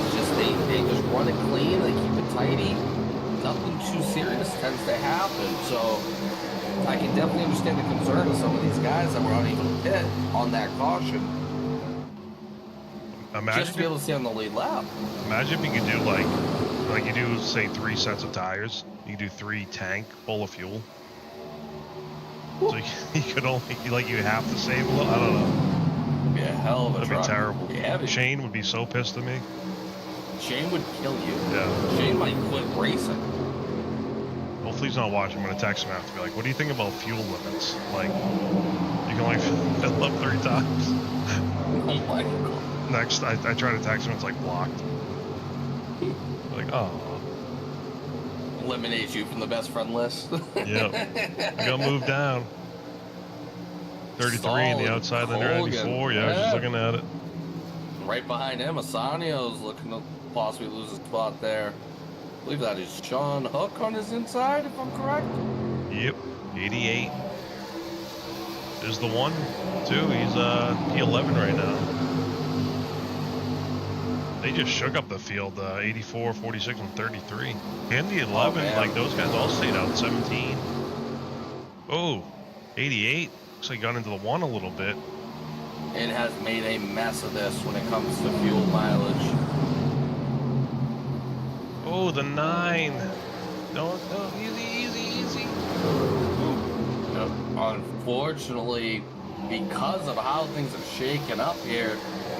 they just run it clean, they keep it tidy, nothing too serious tends to happen. So I can definitely understand the concern of some of these guys that were unable to pit on that caution. Imagine Just to be able to stay on the lead lap. Imagine if you could do like you do, say 3 sets of tires. You could do 3 tank full of fuel. So you could only you have to save a little. I don't know. It'd be a hell of a That'd truck. be terrible. Yeah, Shane would be so pissed at me. Shane would kill you. Yeah. Shane might quit racing. Hopefully he's not watching. I'm gonna text him after. Be like, what do you think about fuel limits? Like, you can only fill up 3 times. Oh my god. Next, I try to text him. It's like blocked. Like, oh. eliminate you from the best friend list. Yep. I got moved down. 33 in the outside of the 94. Yeah, I was just looking at it. Right behind him, Asanio's looking to possibly lose a spot there. I believe that is Sean Hook on his inside, if I'm correct. Yep, 88. There's the 1, 2. He's P11 right now. They just shook up the field, 84, 46, and 33. And the 11, like those guys all stayed out 17. Oh, 88. Looks like got into the 1 a little bit. It has made a mess of this when it comes to fuel mileage. Oh, the 9. No, easy. Unfortunately, because of how things have shaken up here,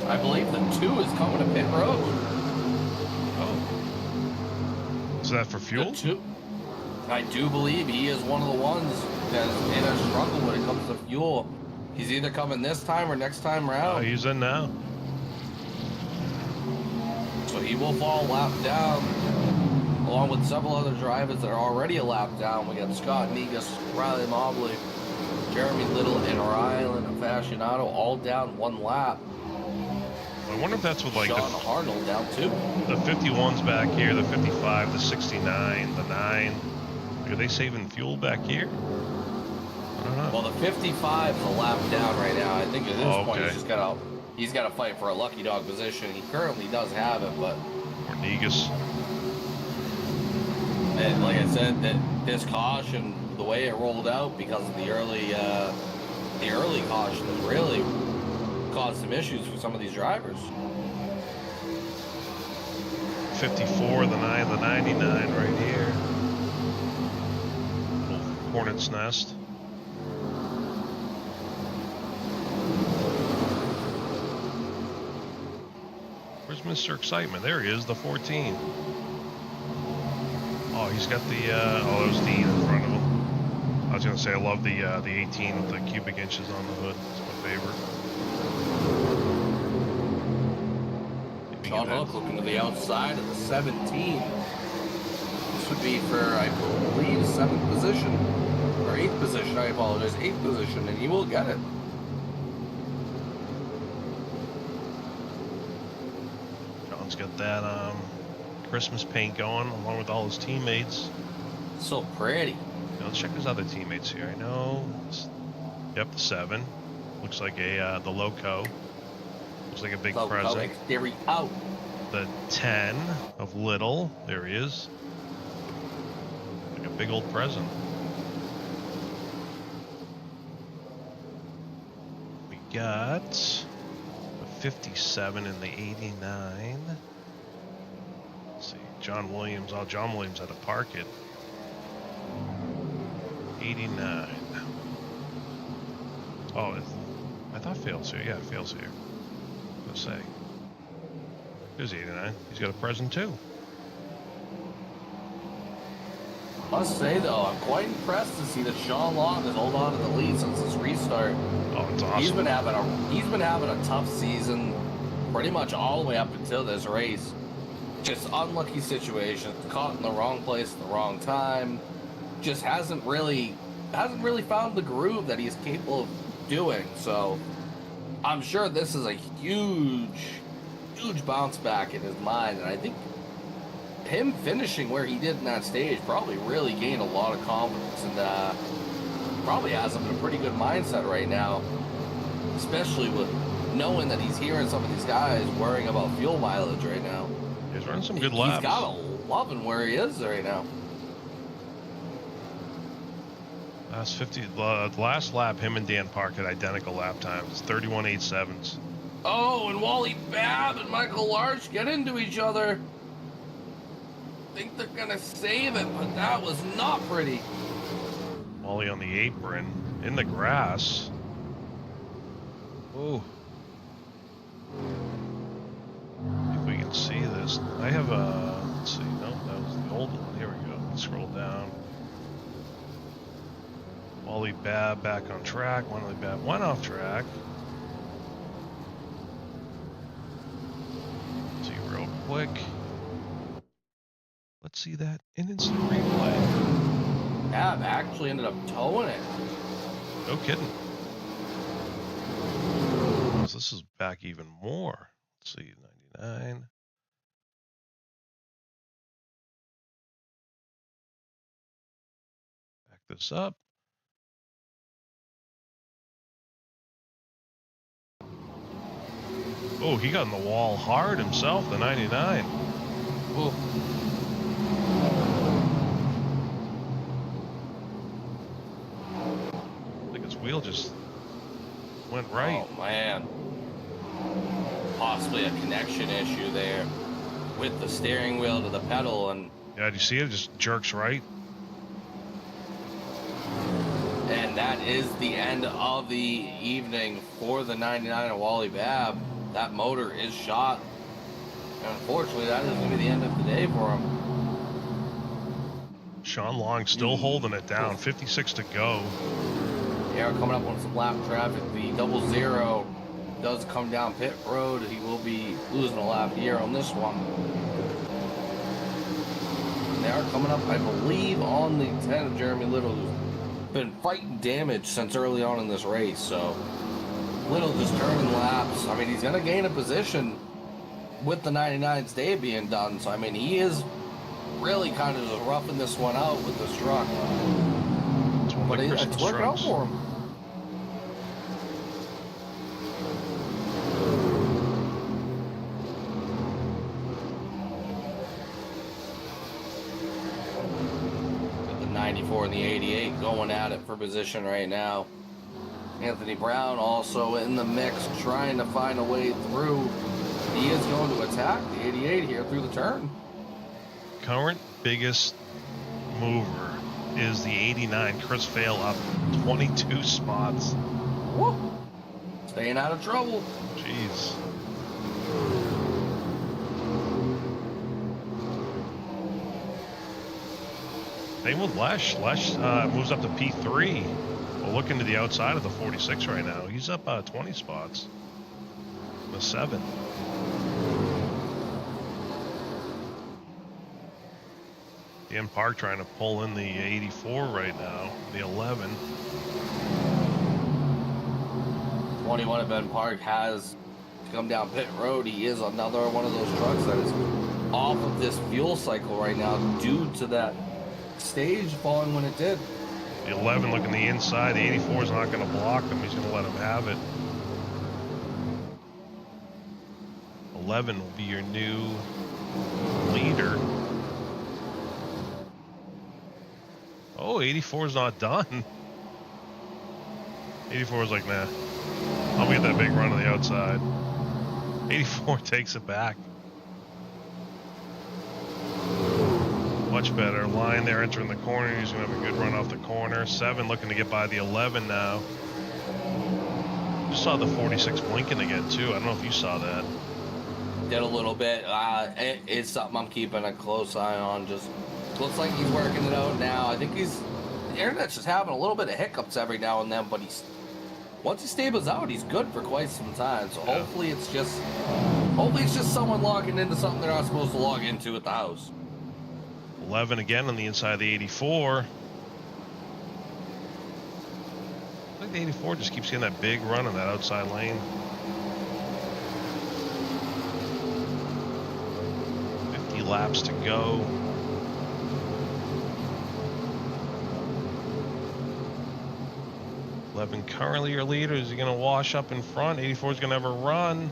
I believe the 2 is coming to pit road. Oh. Is that for fuel? The 2, I do believe he is one of the ones that's in a struggle when it comes to fuel. He's either coming this time or next time around. Oh, he's in now. So he will fall a lap down, along with several other drivers that are already a lap down. We got Scott Negus, Riley Mobley, Jeremy Little, and Rylan Aficionado all down 1 lap. I wonder if that's with like Sean Arnold down 2. The 51's back here, the 55, the 69, the 9. Are they saving fuel back here? I don't know. Well, the 55 is a lap down right now. I think at this point okay. he's got to fight for a lucky dog position. He currently does have it, but Or Negus. And like I said, that this caution, the way it rolled out because of the early caution, has really caused some issues for some of these drivers. 54, the 9, the 99 right here. Little hornet's nest. Where's Mr. Excitement? There he is, the 14. Oh, he's got the, oh, there's Dean in front of him. I was going to say, I love the 18 with the cubic inches on the hood. It's my favorite. Sean Hook looking to the outside of the 17. This would be for, I believe, 7th position. Or 8th position, I apologize. 8th position, and he will get it. John's got that Christmas paint going along with all his teammates. So pretty. Now, let's check his other teammates here. I know. Yep, the 7. Looks like a the Loco. Looks like a big present. There we out. The 10 of Little. There he is. Like a big old present. We got the 57 and the 89. Let's see. John Williams. Oh, John Williams had to park it. 89. Oh, I thought fails here. Yeah, it fails here. Let's say. There's 89. He's got a present too. Must say though, I'm quite impressed to see that Sean Long has held on to the lead since this restart. Oh, it's awesome. He's been having a tough season, pretty much all the way up until this race. Just unlucky situations, caught in the wrong place at the wrong time. Just hasn't really found the groove that he's capable of doing. So I'm sure this is a huge bounce back in his mind, and I think him finishing where he did in that stage probably really gained a lot of confidence, and probably has him in a pretty good mindset right now, especially with knowing that he's hearing some of these guys worrying about fuel mileage right now. He's running some good laps. He's got a loving where he is right now. Last 50, last lap, him and Dan Park had identical lap times, 31.87s. Oh, and Wally Babb and Michael Larch get into each other. Think they're gonna save it, but that was not pretty. Wally on the apron, in the grass. Oh. If we can see this, I have a. Let's see. No, that was the old one. Here we go. Let's scroll down. Wally Babb back on track. Wally Babb went off track. See real quick. Let's see that in instant replay. Dab actually ended up towing it. No kidding. So this is back even more. Let's see, 99. Back this up. Oh, he got in the wall hard himself, the 99. Ooh. I think his wheel just went right. Oh, man. Possibly a connection issue there with the steering wheel to the pedal. And Yeah, do you see it? It just jerks right. And that is the end of the evening for the 99 of Wally Babb. That motor is shot. And unfortunately, that is going to be the end of the day for him. Sean Long still holding it down. 56 to go. Yeah, coming up on some lap traffic. The 00 does come down pit road. He will be losing a lap here on this one. They are coming up, I believe, on the 10 of Jeremy Little, who's been fighting damage since early on in this race. So Little just turning laps. I mean, he's going to gain a position with the 99's day being done. So, I mean, he is really kind of just roughing this one out with this truck. But it's working out for him. Got the 94 and the 88 going at it for position right now. Anthony Brown also in the mix, trying to find a way through. He is going to attack the 88 here through the turn. Current biggest mover is the 89. Chris Vail up 22 spots. Woo. Staying out of trouble. Jeez. Same with Lesh. Lesh moves up to P3. We'll look into the outside of the 46 right now. He's up 20 spots. The 7. Dan Park trying to pull in the 84 right now. The 11. 21 of Ben Park has come down pit road. He is another one of those trucks that is off of this fuel cycle right now due to that stage falling when it did. The 11 looking the inside. The 84 is not going to block him. He's going to let him have it. 11 will be your new leader. Oh, 84 is not done. 84 is like, nah, I'll get that big run on the outside. 84 takes it back. Much better line there entering the corner. He's going to have a good run off the corner. 7 looking to get by the 11 now. Just saw the 46 blinking again too. I don't know if you saw that. Did a little bit. It's something I'm keeping a close eye on. Just looks like he's working it out now. I think the internet's just having a little bit of hiccups every now and then, but once he stables out, he's good for quite some time. So hopefully it's just someone logging into something they're not supposed to log into at the house. 11 again on the inside of the 84. I think the 84 just keeps getting that big run in that outside lane. 50 laps to go. Levin currently your leader. Is he going to wash up in front? 84 is going to have a run.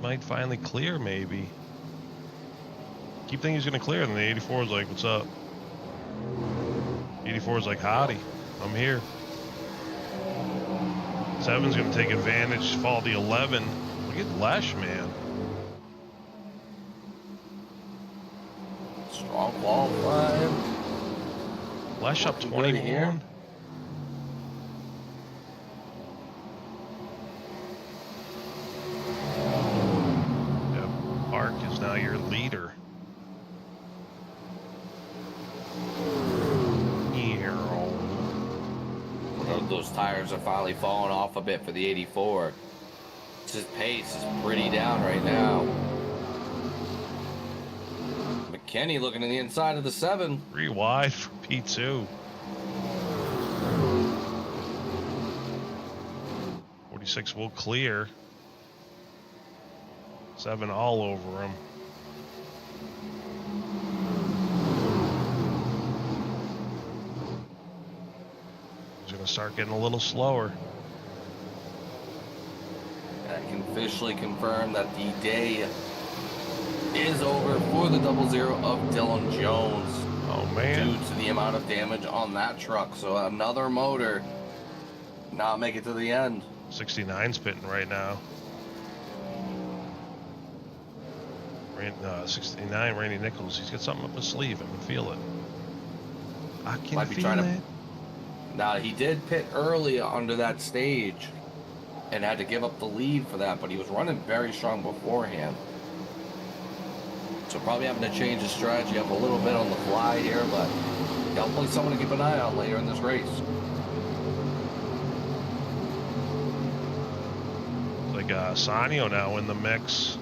Might finally clear, maybe. Keep thinking he's going to clear, and the 84 is like, what's up? 84 is like, howdy, I'm here. 7's going to take advantage, follow the 11. Look at Lesh, man. Strong qualifying. Lesh up 21. Park is now your leader. Those tires are finally falling off a bit for the 84. his pace is pretty down right now. McKinney looking to the inside of the 7. 3 wide for P2. 46 will clear. 7 all over him. He's going to start getting a little slower. I can officially confirm that the day is over for the 00 of Dylan Jones. Oh, man. Due to the amount of damage on that truck. So another motor not make it to the end. 69's pitting right now. 69, Randy Nichols. He's got something up his sleeve. I can feel it. I can Might be feel trying it. Now, he did pit early under that stage and had to give up the lead for that, but he was running very strong beforehand. So probably having to change his strategy up a little bit on the fly here, but definitely someone to keep an eye on later in this race. It's like Sanio now in the mix.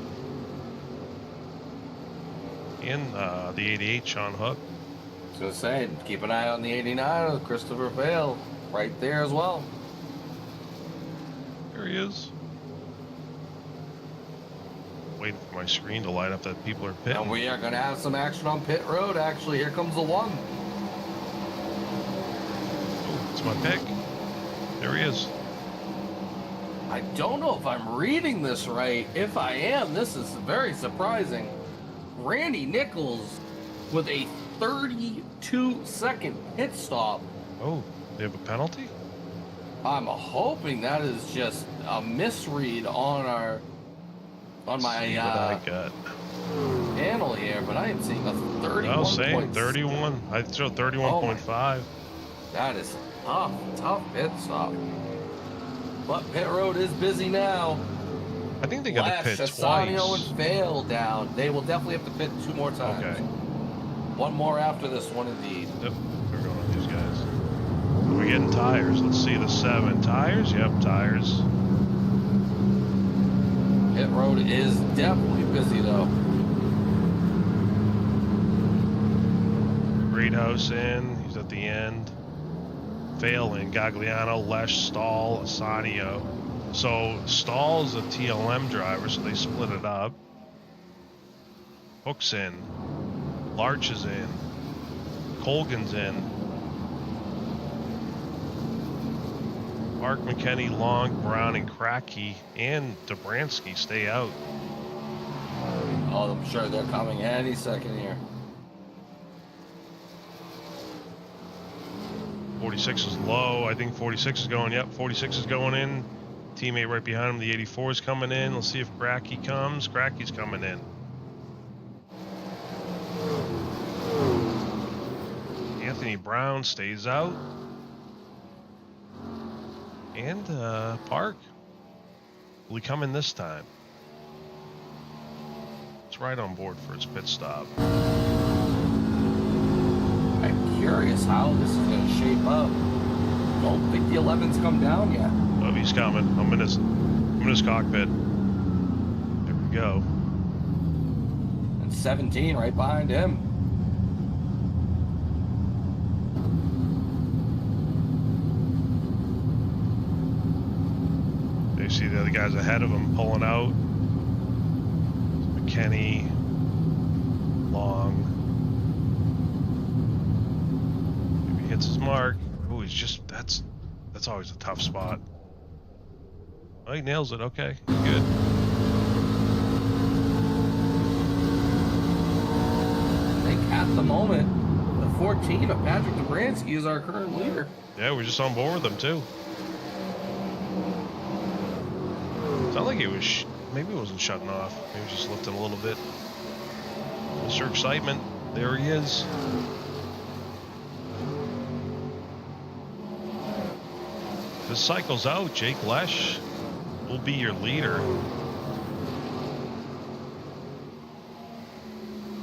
In the 88, Sean Hook. I was going to say, keep an eye on the 89 of Christopher Vale right there as well. There he is. Waiting for my screen to light up that people are pitting. And we are going to have some action on pit road, actually. Here comes the 1. Oh, it's my pick. There he is. I don't know if I'm reading this right. If I am, this is very surprising. Randy Nichols with a 32-second pit stop. Oh, they have a penalty? I'm hoping that is just a misread on my what I got. panel here, but I am seeing a 31. Oh, same, 31. I showed 31.5. That is tough pit stop. But pit road is busy now. I think they got to pit Sanio twice. and Vale down. They will definitely have to pit 2 more times. Okay. One more after this one, indeed. Yep, they're going with these guys. We're getting tires. Let's see the 7 tires. Yep, tires. Pit road is definitely busy though. Greathouse in. He's at the end. Vale in. Gagliano, Lesh, Stahl, Sanio. So Stahl is a TLM driver, so they split it up. Hook's in. Larch is in. Colgan's in. Mark, McKinney, Long, Brown, and Kracky and Dobransky stay out. Oh, I'm sure they're coming any second here. 46 is low. I think 46 is going. Yep, 46 is going in. Teammate right behind him, the 84 is coming in. Let's see if Kracky comes. Kracky's coming in. Anthony Brown stays out. And Park. Will he come in this time? It's right on board for his pit stop. I'm curious how this is going to shape up. Don't think the 11's come down yet. Oh, he's coming. I'm in his cockpit. There we go. And 17 right behind him. They see the other guys ahead of him pulling out. McKinney, Long. Maybe he hits his mark. Oh, he's just that's always a tough spot. Oh, he nails it. Okay, good. I think at the moment, the 14 of Patrick Dobransky is our current leader. Yeah, we're just on board with them too. Sounded like it was, maybe it wasn't shutting off. Maybe it was just lifting a little bit. Mr. Excitement, there he is. This cycle's out. Jake Lesh will be your leader.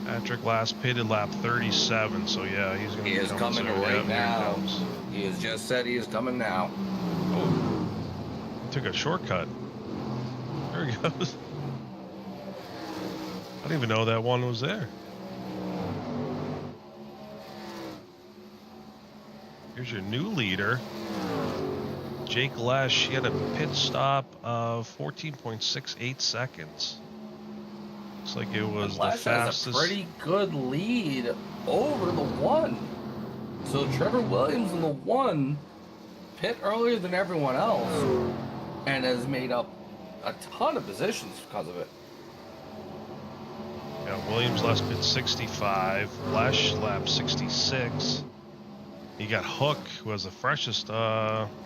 Patrick last pitted lap 37, so yeah, he's going to He is coming right now. He has just said he is coming now. Oh, he took a shortcut. Very goes. I didn't even know that one was there. Here's your new leader, Jake Lesh. He had a pit stop of 14.68 seconds. Looks like it was the Lesh fastest. has a pretty good lead over the one. So Trevor Williams in the one pit earlier than everyone else and has made up a ton of positions because of it. Yeah, Williams last pit 65, Lesh lap 66. You got Hook, who has the freshest,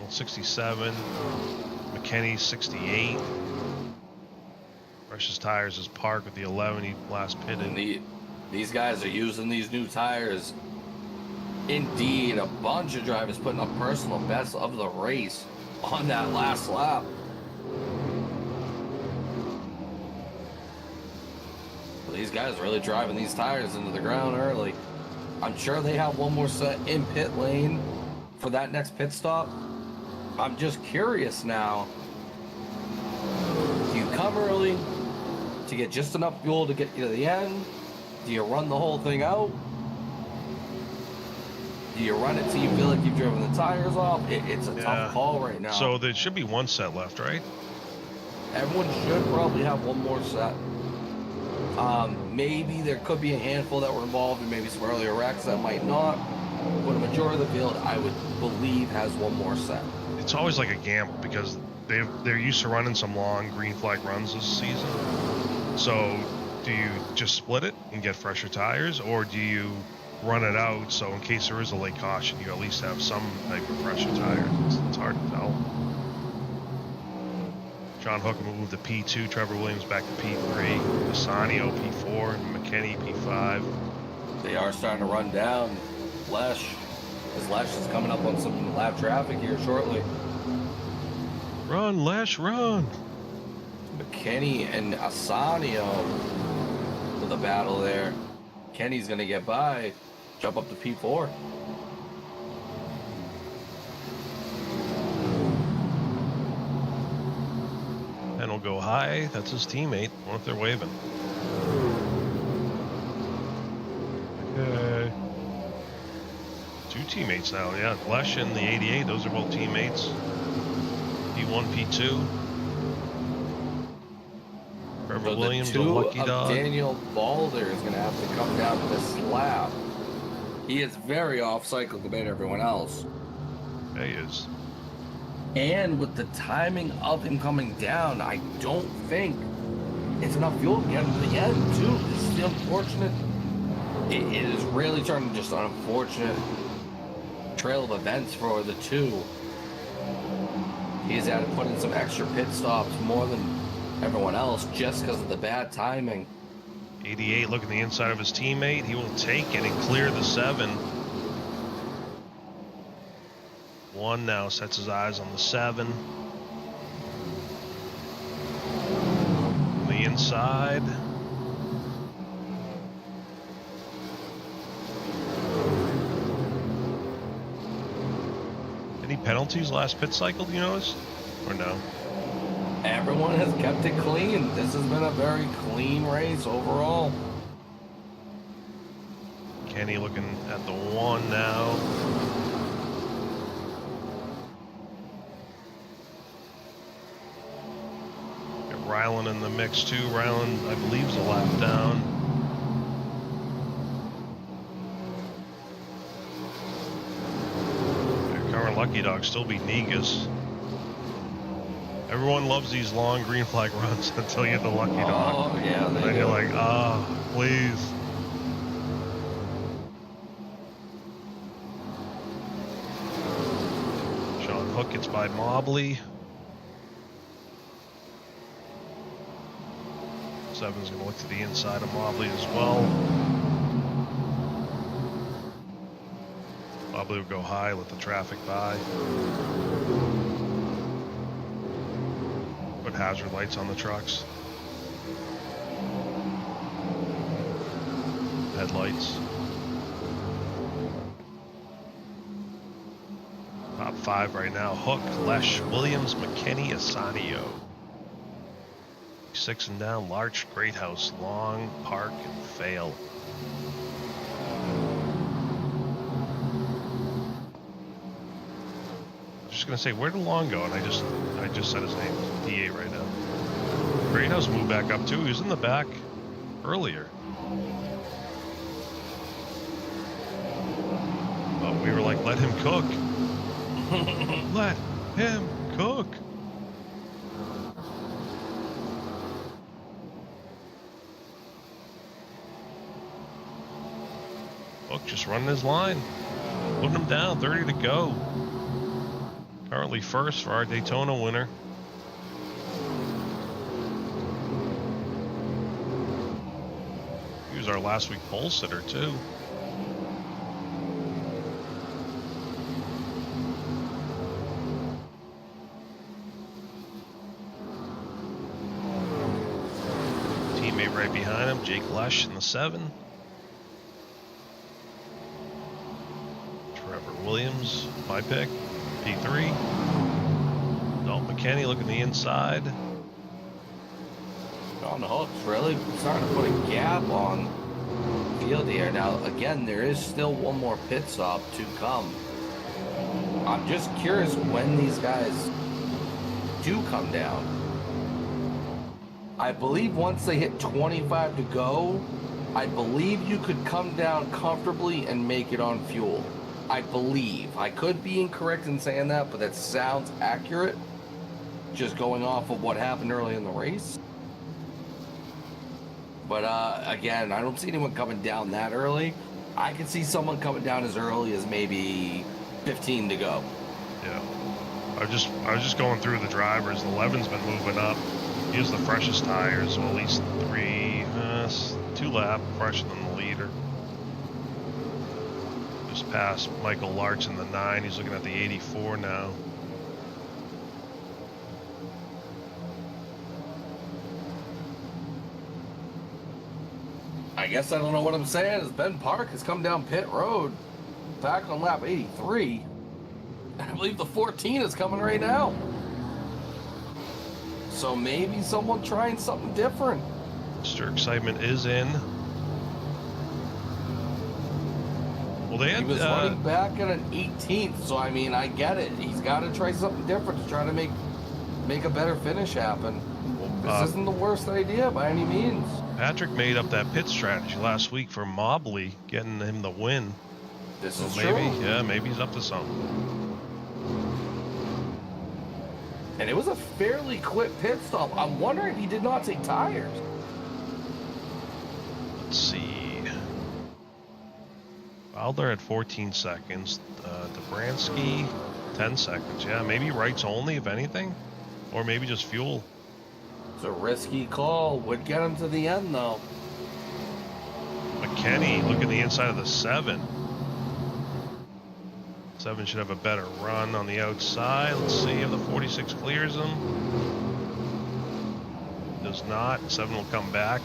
67. McKinney 68. Freshest tires is Park with the 11. He last pitted. And these guys are using these new tires. Indeed, a bunch of drivers putting up personal bests of the race on that last lap. Well, these guys really driving these tires into the ground early. I'm sure they have one more set in pit lane for that next pit stop. I'm just curious now. Do you come early to get just enough fuel to get you to the end? Do you run the whole thing out? Do you run it till you feel like you've driven the tires off? It's a tough call right now. So there should be one set left, right? Everyone should probably have one more set. Maybe there could be a handful that were involved in maybe some earlier wrecks that might not. But a majority of the field, I would believe, has one more set. It's always like a gamble because they're used to running some long green flag runs this season. So do you just split it and get fresher tires, or do you run it out so in case there is a late caution, you at least have some type of fresher tires? It's hard to tell. John Hook moved to P2, Trevor Williams back to P3, Assanio P4, and McKinney P5. They are starting to run down Lesh, as Lesh is coming up on some lap traffic here shortly. Run, Lesh, run! McKinney and Assanio with a battle there. Kenny's going to get by, jump up to P4. And will go high. That's his teammate. I wonder if they're waving. Okay. Two teammates now. Yeah, Lesh and the 88. Those are both teammates. P1, P2. Trevor So Williams, the the two lucky of dog. Daniel Balder is going to have to come down this lap. He is very off cycle compared to everyone else. Yeah, he is. And with the timing of him coming down, I don't think it's enough fuel to get him to the end, too. This is the unfortunate. It is really turning just an unfortunate trail of events for the two. He's had to put in some extra pit stops more than everyone else just because of the bad timing. 88 looking the inside of his teammate. He will take it and clear the 7. 1 now sets his eyes on the 7. On the inside. Any penalties last pit cycle, do you notice? Or no? Everyone has kept it clean. This has been a very clean race overall. Kenny looking at the 1 now. Got Ryland in the mix too. Ryland, I believe, is a lap down. Current lucky dog still be Negus. Everyone loves these long green flag runs until you hit the lucky dog. Oh, yeah. And then you're like, please. Sean Hook gets by Mobley. 7's going to look to the inside of Mobley as well. Mobley will go high, let the traffic by. Put hazard lights on the trucks. Headlights. Top 5 right now. Hook, Lesh, Williams, McKinney, Assanio. 46 and down. Larch, Great House, Long, Park, and Fail. Just gonna say, where did Long go? And I just said his name. D8 right now. Great House moved back up too. He was in the back earlier. But we were like, let him cook. Let him cook. Book just running his line. Putting him down, 30 to go. Currently first for our Daytona winner. He was our last week pole sitter too. Teammate right behind him, Jake Lesh in the 7. Trevor Williams, my pick. P3. Dalton McKenney looking the inside. On the hooks, really starting to put a gap on the field here. Now, again, there is still one more pit stop to come. I'm just curious when these guys do come down. I believe once they hit 25 to go, I believe you could come down comfortably and make it on fuel. I believe. I could be incorrect in saying that, but that sounds accurate. Just going off of what happened early in the race. But again, I don't see anyone coming down that early. I can see someone coming down as early as maybe 15 to go. Yeah. I was just going through the drivers. The 11's been moving up. He has the freshest tires, so at least 2 lap fresher than the leader. Just past Michael Larch in the 9. He's looking at the 84 now. I guess I don't know what I'm saying. As Ben Park has come down pit road back on lap 83. I believe the 14 is coming right now. So maybe someone trying something different. Mr. Excitement is in. Well, they had, he was running back at an 18th, so I mean, I get it. He's got to try something different to try to make a better finish happen. This isn't the worst idea by any means. Patrick made up that pit strategy last week for Mobley, getting him the win. This so is maybe, true. yeah, maybe he's up to something. And it was a fairly quick pit stop. I'm wondering if he did not take tires. Let's see. Wilder at 14 seconds. Dobransky, 10 seconds. Yeah, maybe rights only, if anything. Or maybe just fuel. It's a risky call. Would get him to the end, though. McKenney, look at the inside of the 7. 7 should have a better run on the outside. Let's see if the 46 clears him. Does not. 7 will come back.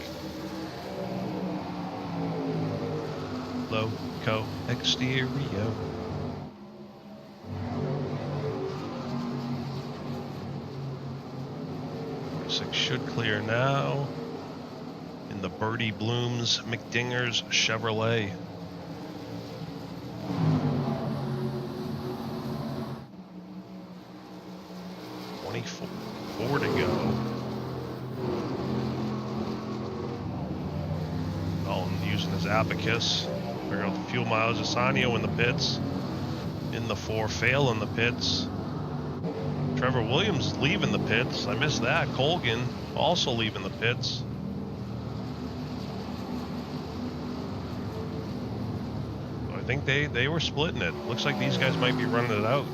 Loco exterior. 46 should clear now. In the Birdie Blooms McDinger's Chevrolet. Four to go. Dalton using his abacus. Figure out the fuel mileage. Assanio in the pits. In the 4, Fail in the pits. Trevor Williams leaving the pits. I missed that. Colgan also leaving the pits. So I think they were splitting it. Looks like these guys might be running it out.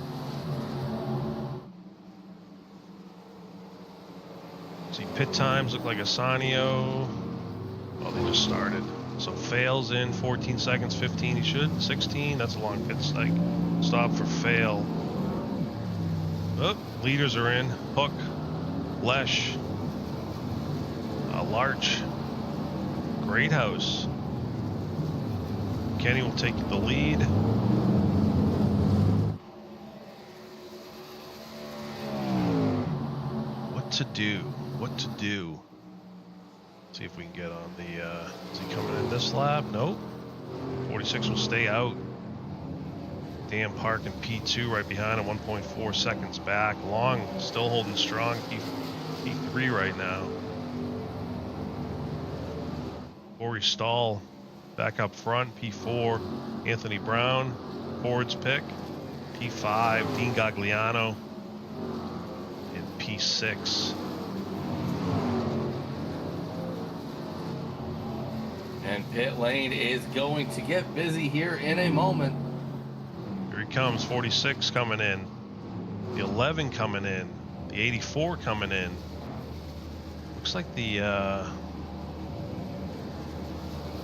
See, pit times look like Assanio. Oh, they just started. So Fail's in 14 seconds, 15 he should. 16, that's a long pit stop for Fail. Oh, leaders are in. Hook, Lesh, Larch, Great House. Kenny will take the lead. What to do? What to do? See if we can get on the, is he coming in this lap? Nope. 46 will stay out. Dan Park in P2 right behind him, 1.4 seconds back. Long still holding strong, P3 right now. Corey Stahl back up front, P4. Anthony Brown, Ford's pick. P5, Dean Gagliano in P6. And pit lane is going to get busy here in a moment. Here he comes, 46 coming in. The 11 coming in. The 84 coming in. Looks like the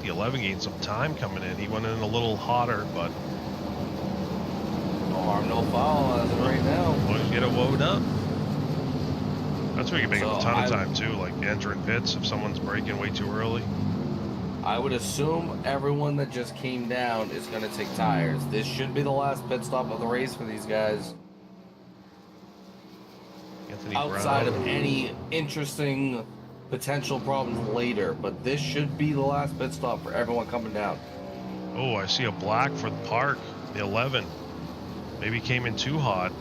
11 gained some time coming in. He went in a little hotter, but no harm, no foul as of right now. Let's get it woed up. That's where you can make So a ton of time too, like entering pits if someone's braking way too early. I would assume everyone that just came down is going to take tires. This should be the last pit stop of the race for these guys. Anthony Outside Brown. of any interesting potential problems later, but this should be the last pit stop for everyone coming down. Oh, I see a black for the Park, the 11. Maybe came in too hot.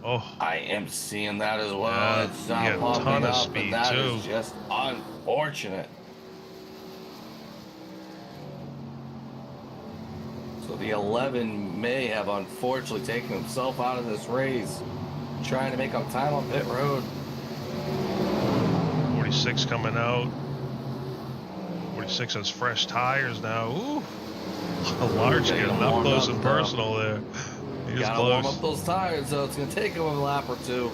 Oh, I am seeing that as well. Yeah, It's not he had a popping ton of up, speed, but that too. is just unfortunate. So the 11 may have unfortunately taken himself out of this race, trying to make up time on pit road. 46 coming out. 46 has fresh tires now. Ooh, Large Getting getting them up warmed close up, and though. personal there. He was Gotta warm close. up those tires, so it's gonna take him a lap or two.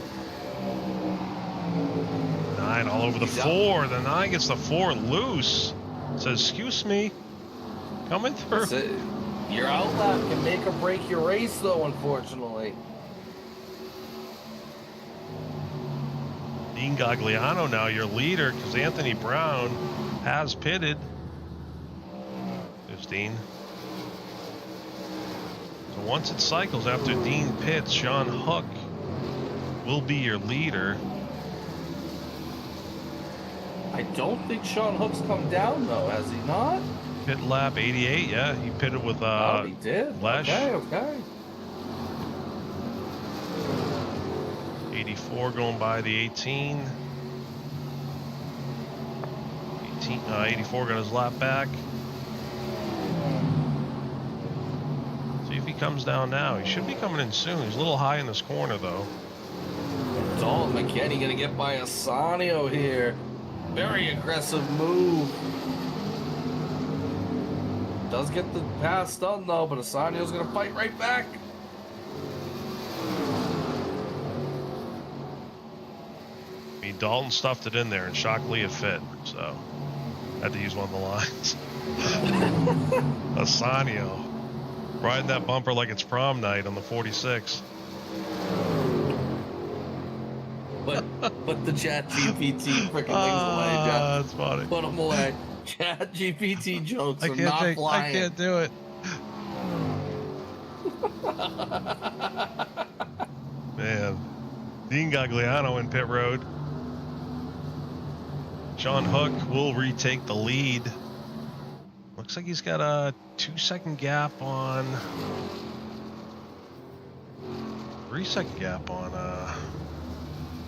9 all over the He's out. 4. The 9 gets the 4 loose. Says, excuse me, coming through. That's it. Your outlap can make or break your race, though, unfortunately. Dean Gagliano now your leader because Anthony Brown has pitted. There's Dean. So once it cycles after Dean pits, Sean Hook will be your leader. I don't think Sean Hook's come down, though, has he not? Pit lap 88, yeah, he pitted with Oh, he did. Lesh. Okay. 84 going by the 18. 84 got his lap back. See if he comes down now. He should be coming in soon. He's a little high in this corner, though. Dalton McKinney gonna get by Asanio here. Very aggressive move. Does get the pass done, though, but Asanio's gonna fight right back. I mean, Dalton stuffed it in there, and Shockley it fit, so had to use one of the lines. Asanio riding that bumper like it's prom night on the 46. But the Chat GPT freaking things away, Jeff. That's funny. Put them away. Chat GPT jokes are not I flying. can't do it. Man, Dean Gagliano in pit road. Sean Hook will retake the lead. Looks like he's got a 2-second gap on, 3-second gap on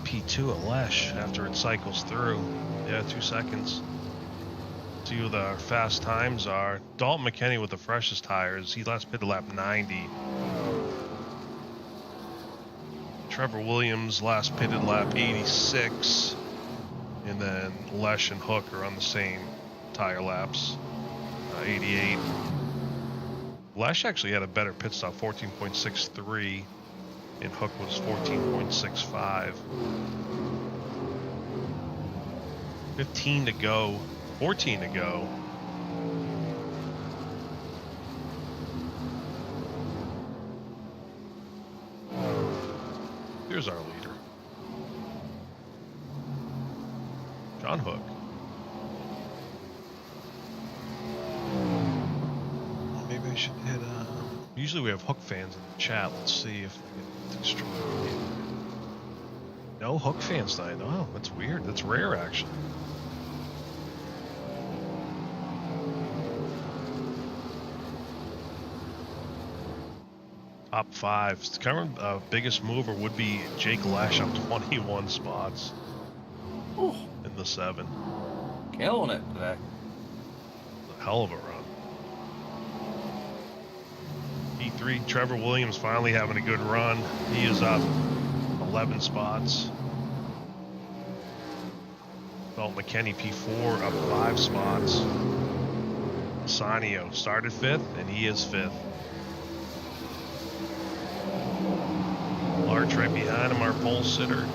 P2 at Lesh after it cycles through. Yeah, 2 seconds. See who the fast times are. Dalton McKinney with the freshest tires. He last pitted lap 90. Trevor Williams last pitted lap 86. And then Lesh and Hook are on the same tire laps, 88. Lesh actually had a better pit stop, 14.63, and Hook was 14.65. 15 to go, 14 to go. Here's our leader. John Hook. Well, maybe I should hit. Usually we have Hook fans in the chat. Let's see if we get destroyed. No Hook fans tonight. Oh, that's weird. That's rare, actually. Top 5. Current biggest mover would be Jake Lash up 21 spots Ooh, in the 7. killing it today. A hell of a run. P3, Trevor Williams finally having a good run. He is up 11 spots. Dalton McKenney, P4, up 5 spots. Sanio started 5th, and he is 5th. Large right behind him, our pole sitter.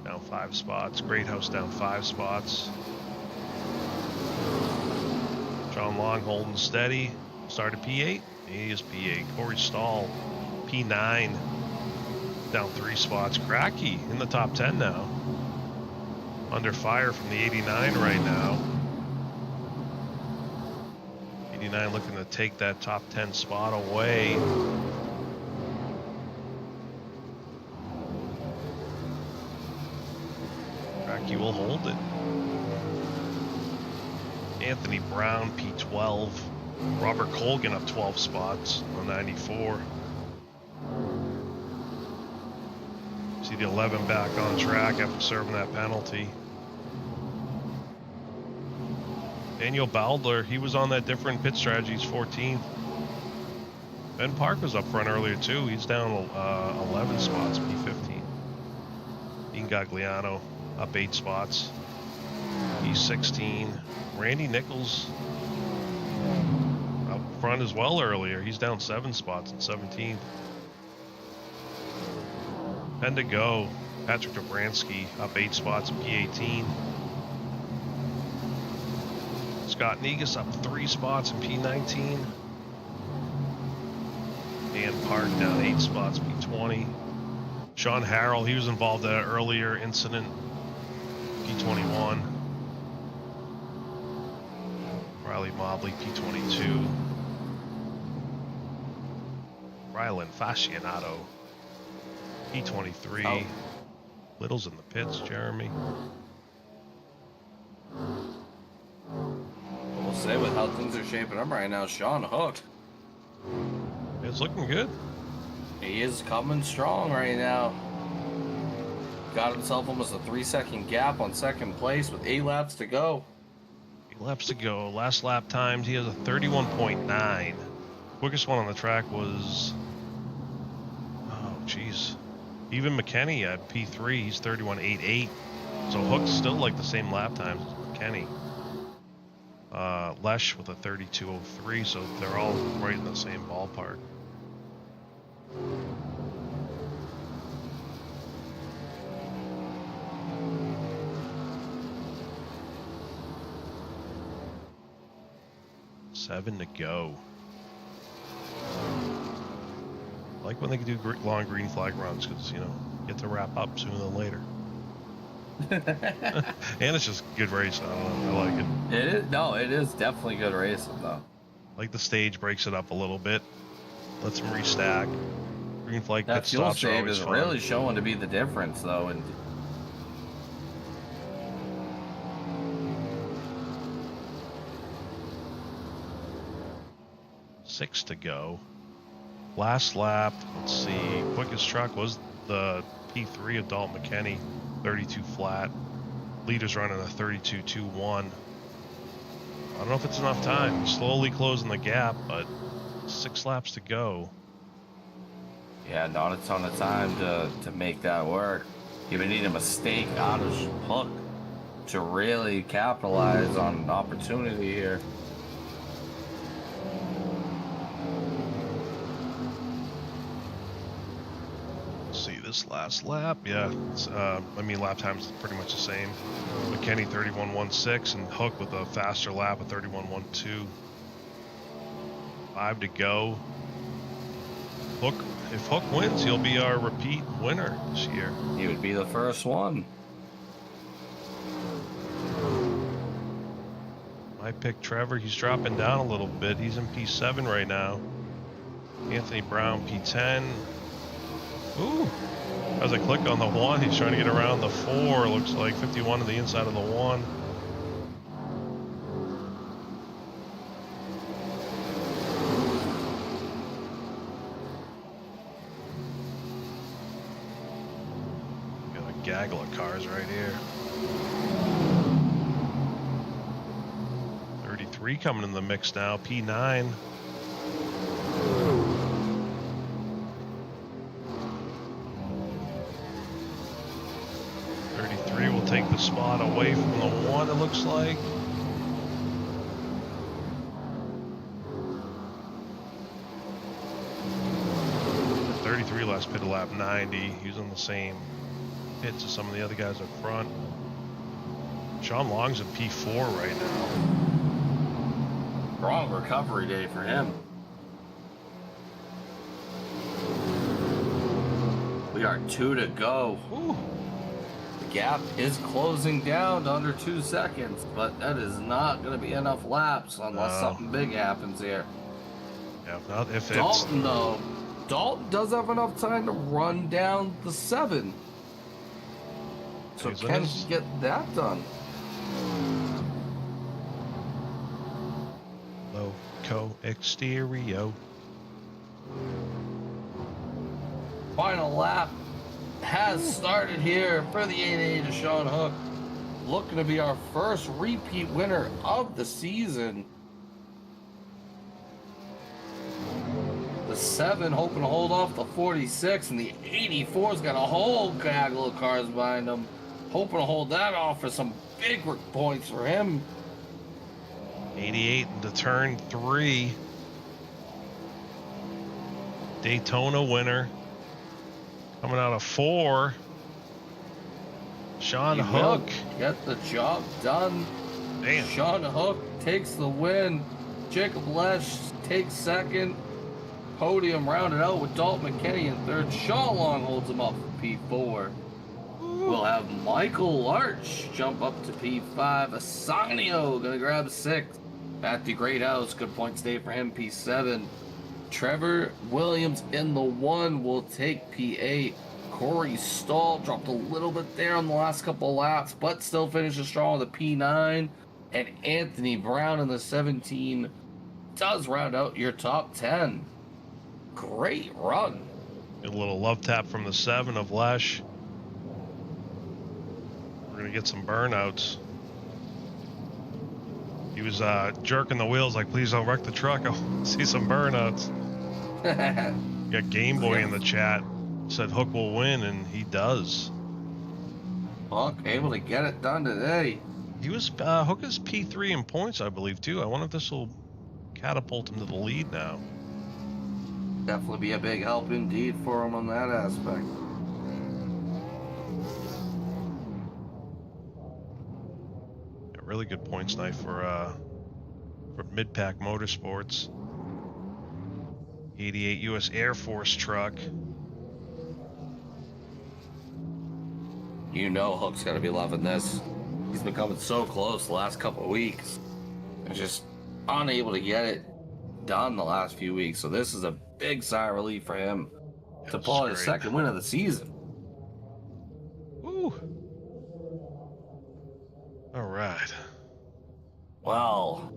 Down 5 spots. Great House down 5 spots. John Long holding steady. Started P8. He is P8. Corey Stahl, P9. Down 3 spots. Cracky in the top 10 now. Under fire from the 89 right now. 89 looking to take that top 10 spot away. Cracky will hold it. Anthony Brown, P12. Robert Colgan up 12 spots on 94. See the 11 back on track after serving that penalty. Daniel Baldler, he was on that different pit strategy. He's 14th. Ben Park was up front earlier too. He's down 11 spots, P15. Ian Gagliano up 8 spots. He's 16. Randy Nichols up front as well earlier. He's down 7 spots in 17th. 10 to go. Patrick Dobransky up 8 spots in P18. Scott Negus up 3 spots in P19. Dan Park down 8 spots, P20. Sean Harrell, he was involved in an earlier incident, P21. Riley Mobley, P22. Rylan Fascianato, P23. Oh. Little's in the pits, Jeremy. We'll say with how things are shaping up right now, Sean Hook, It's looking good. he is coming strong right now. Got himself almost a 3-second gap on second place with 8 laps to go. 8 laps to go. Last lap times, he has a 31.9. Quickest one on the track was, oh geez, even McKenney at P3. He's 31.88. So Hook's still like the same lap times as McKenney. Lesh with a 32.03. So they're all right in the same ballpark. Seven to go. I like when they can do long green flag runs because, you know, get to wrap up sooner than later. And it's just good racing. I don't know. I like it. It is, no, it is definitely good racing though. Like the stage breaks it up a little bit, lets them restack. Green flag That pit fuel stops are save always is fun. really showing to be the difference though. And 6 to go. Last lap, let's see, quickest truck was the P3 of Dalton McKenney, 32 flat. Leader's running a 32.21. I don't know if it's enough time. Slowly closing the gap, but 6 laps to go. yeah, not a ton of time to make that work. You would need a mistake out of Hook to really capitalize on an opportunity here. See this last lap, yeah. It's, I mean, lap time's pretty much the same. McKenney 31.16 and Hook with a faster lap of 31.12. 5 to go. Hook, if Hook wins, he'll be our repeat winner this year. He would be the first one. I picked Trevor. He's dropping down a little bit. He's in P7 right now. Anthony Brown, P10. Ooh, As I click on the 1, he's trying to get around the 4. Looks like 51 to the inside of the 1. Got a gaggle of cars right here. 33 coming in the mix now, P9. Will take the spot away from the 1, it looks like. The 33 last pit lap 90. He's on the same pits as some of the other guys up front. Sean Long's in P4 right now. Wrong recovery day for him. We are 2 to go. Ooh. Gap is closing down to under 2 seconds, but that is not going to be enough laps unless something big happens here. Yeah, not if Dalton, it's... though, Dalton does have enough time to run down the 7. So can he get that done? Loco exterior. Final lap has started here for the 8A to Sean Hook. Looking to be our first repeat winner of the season. The 7 hoping to hold off the 46, and the 84's got a whole gaggle of cars behind him. Hoping to hold that off for some big points for him. 88 into turn 3. Daytona winner. Coming out of 4. Sean Hook. Get the job done. Damn. Sean Hook takes the win. Jacob Lesh takes second. Podium rounded out with Dalton McKinney in third. Sean Long holds him up for P4. We'll have Michael Larch jump up to P5. Asanio gonna grab 6. Matthew Greathouse, good points day for him, P7. Trevor Williams in the 1 will take P8. Corey Stahl dropped a little bit there on the last couple laps, but still finishes strong with a P9. And Anthony Brown in the 17 does round out your top 10. Great run. A little love tap from the 7 of Lesh. We're going to get some burnouts. He was jerking the wheels like, please don't wreck the truck. I'll see some burnouts. Got Game Boy in the chat. Said Hook will win, and he does. Hook able to get it done today. He was Hook is P3 in points, I believe, too. I wonder if this will catapult him to the lead now. Definitely be a big help indeed for him on that aspect. A really good points night for Mid-Pack Motorsports. 88 U.S. Air Force truck. You know Hook's got to be loving this. He's been coming so close the last couple of weeks. And just unable to get it done the last few weeks. So this is a big sigh of relief for him to pull out his second win of the season. Woo. All right. Well,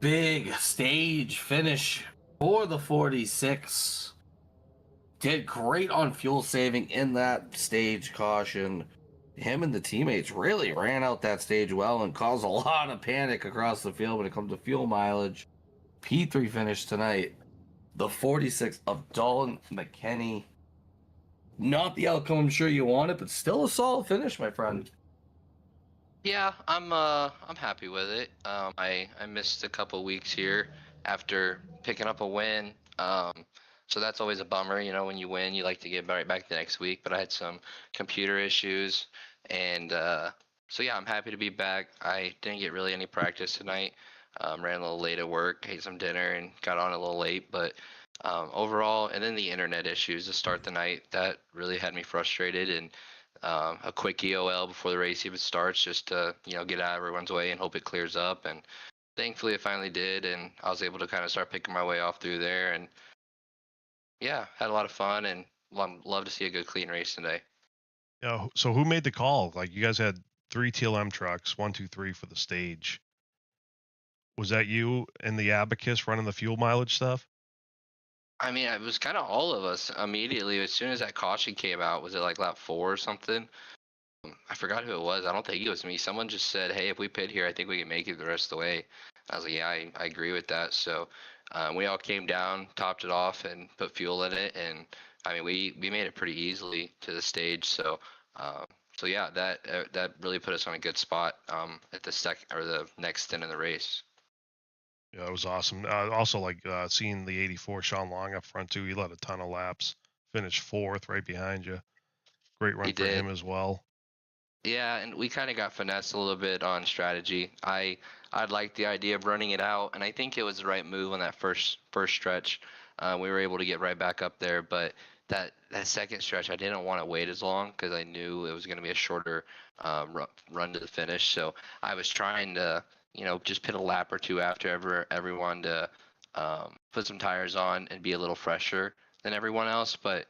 big stage finish for the 46. Did great on fuel saving in that stage caution. Him and the teammates really ran out that stage well and caused a lot of panic across the field when it comes to fuel mileage. P3 finish tonight. The 46 of Dalton McKinney. Not the outcome I'm sure you wanted, but still a solid finish, my friend. Yeah, I'm happy with it. I missed a couple weeks here after picking up a win. So that's always a bummer, you know, when you win, you like to get right back the next week, but I had some computer issues, and so yeah, I'm happy to be back. I didn't get really any practice tonight. Ran a little late at work, ate some dinner, and got on a little late, but overall, and then the internet issues to start the night, that really had me frustrated, and a quick EOL before the race even starts, just to, you know, get out of everyone's way and hope it clears up, and thankfully it finally did, and I was able to kind of start picking my way off through there, and yeah, had a lot of fun, and love to see a good clean race today. Yeah. So who made the call? Like you guys had 3 TLM trucks, 1, 2, 3 for the stage. Was that you and the Abacus running the fuel mileage stuff? I mean, it was kind of all of us immediately as soon as that caution came out. Was it like lap 4 or something? I forgot who it was. I don't think it was me. Someone just said, "Hey, if we pit here, I think we can make it the rest of the way." I was like, "Yeah, I agree with that." So we all came down, topped it off, and put fuel in it, and I mean, we made it pretty easily to the stage. So uh, so yeah, that really put us on a good spot at the the next stint in the race. Yeah, it was awesome. Also, like seeing the 84 Sean Long up front too. He led a ton of laps, finished 4th right behind you. Great run He for did. him as well. Yeah, and we kind of got finessed a little bit on strategy. I'd like the idea of running it out, and I think it was the right move on that first stretch. We were able to get right back up there, but that second stretch, I didn't want to wait as long because I knew it was going to be a shorter run to the finish. So I was trying to, just pit a lap or two after everyone to put some tires on and be a little fresher than everyone else, but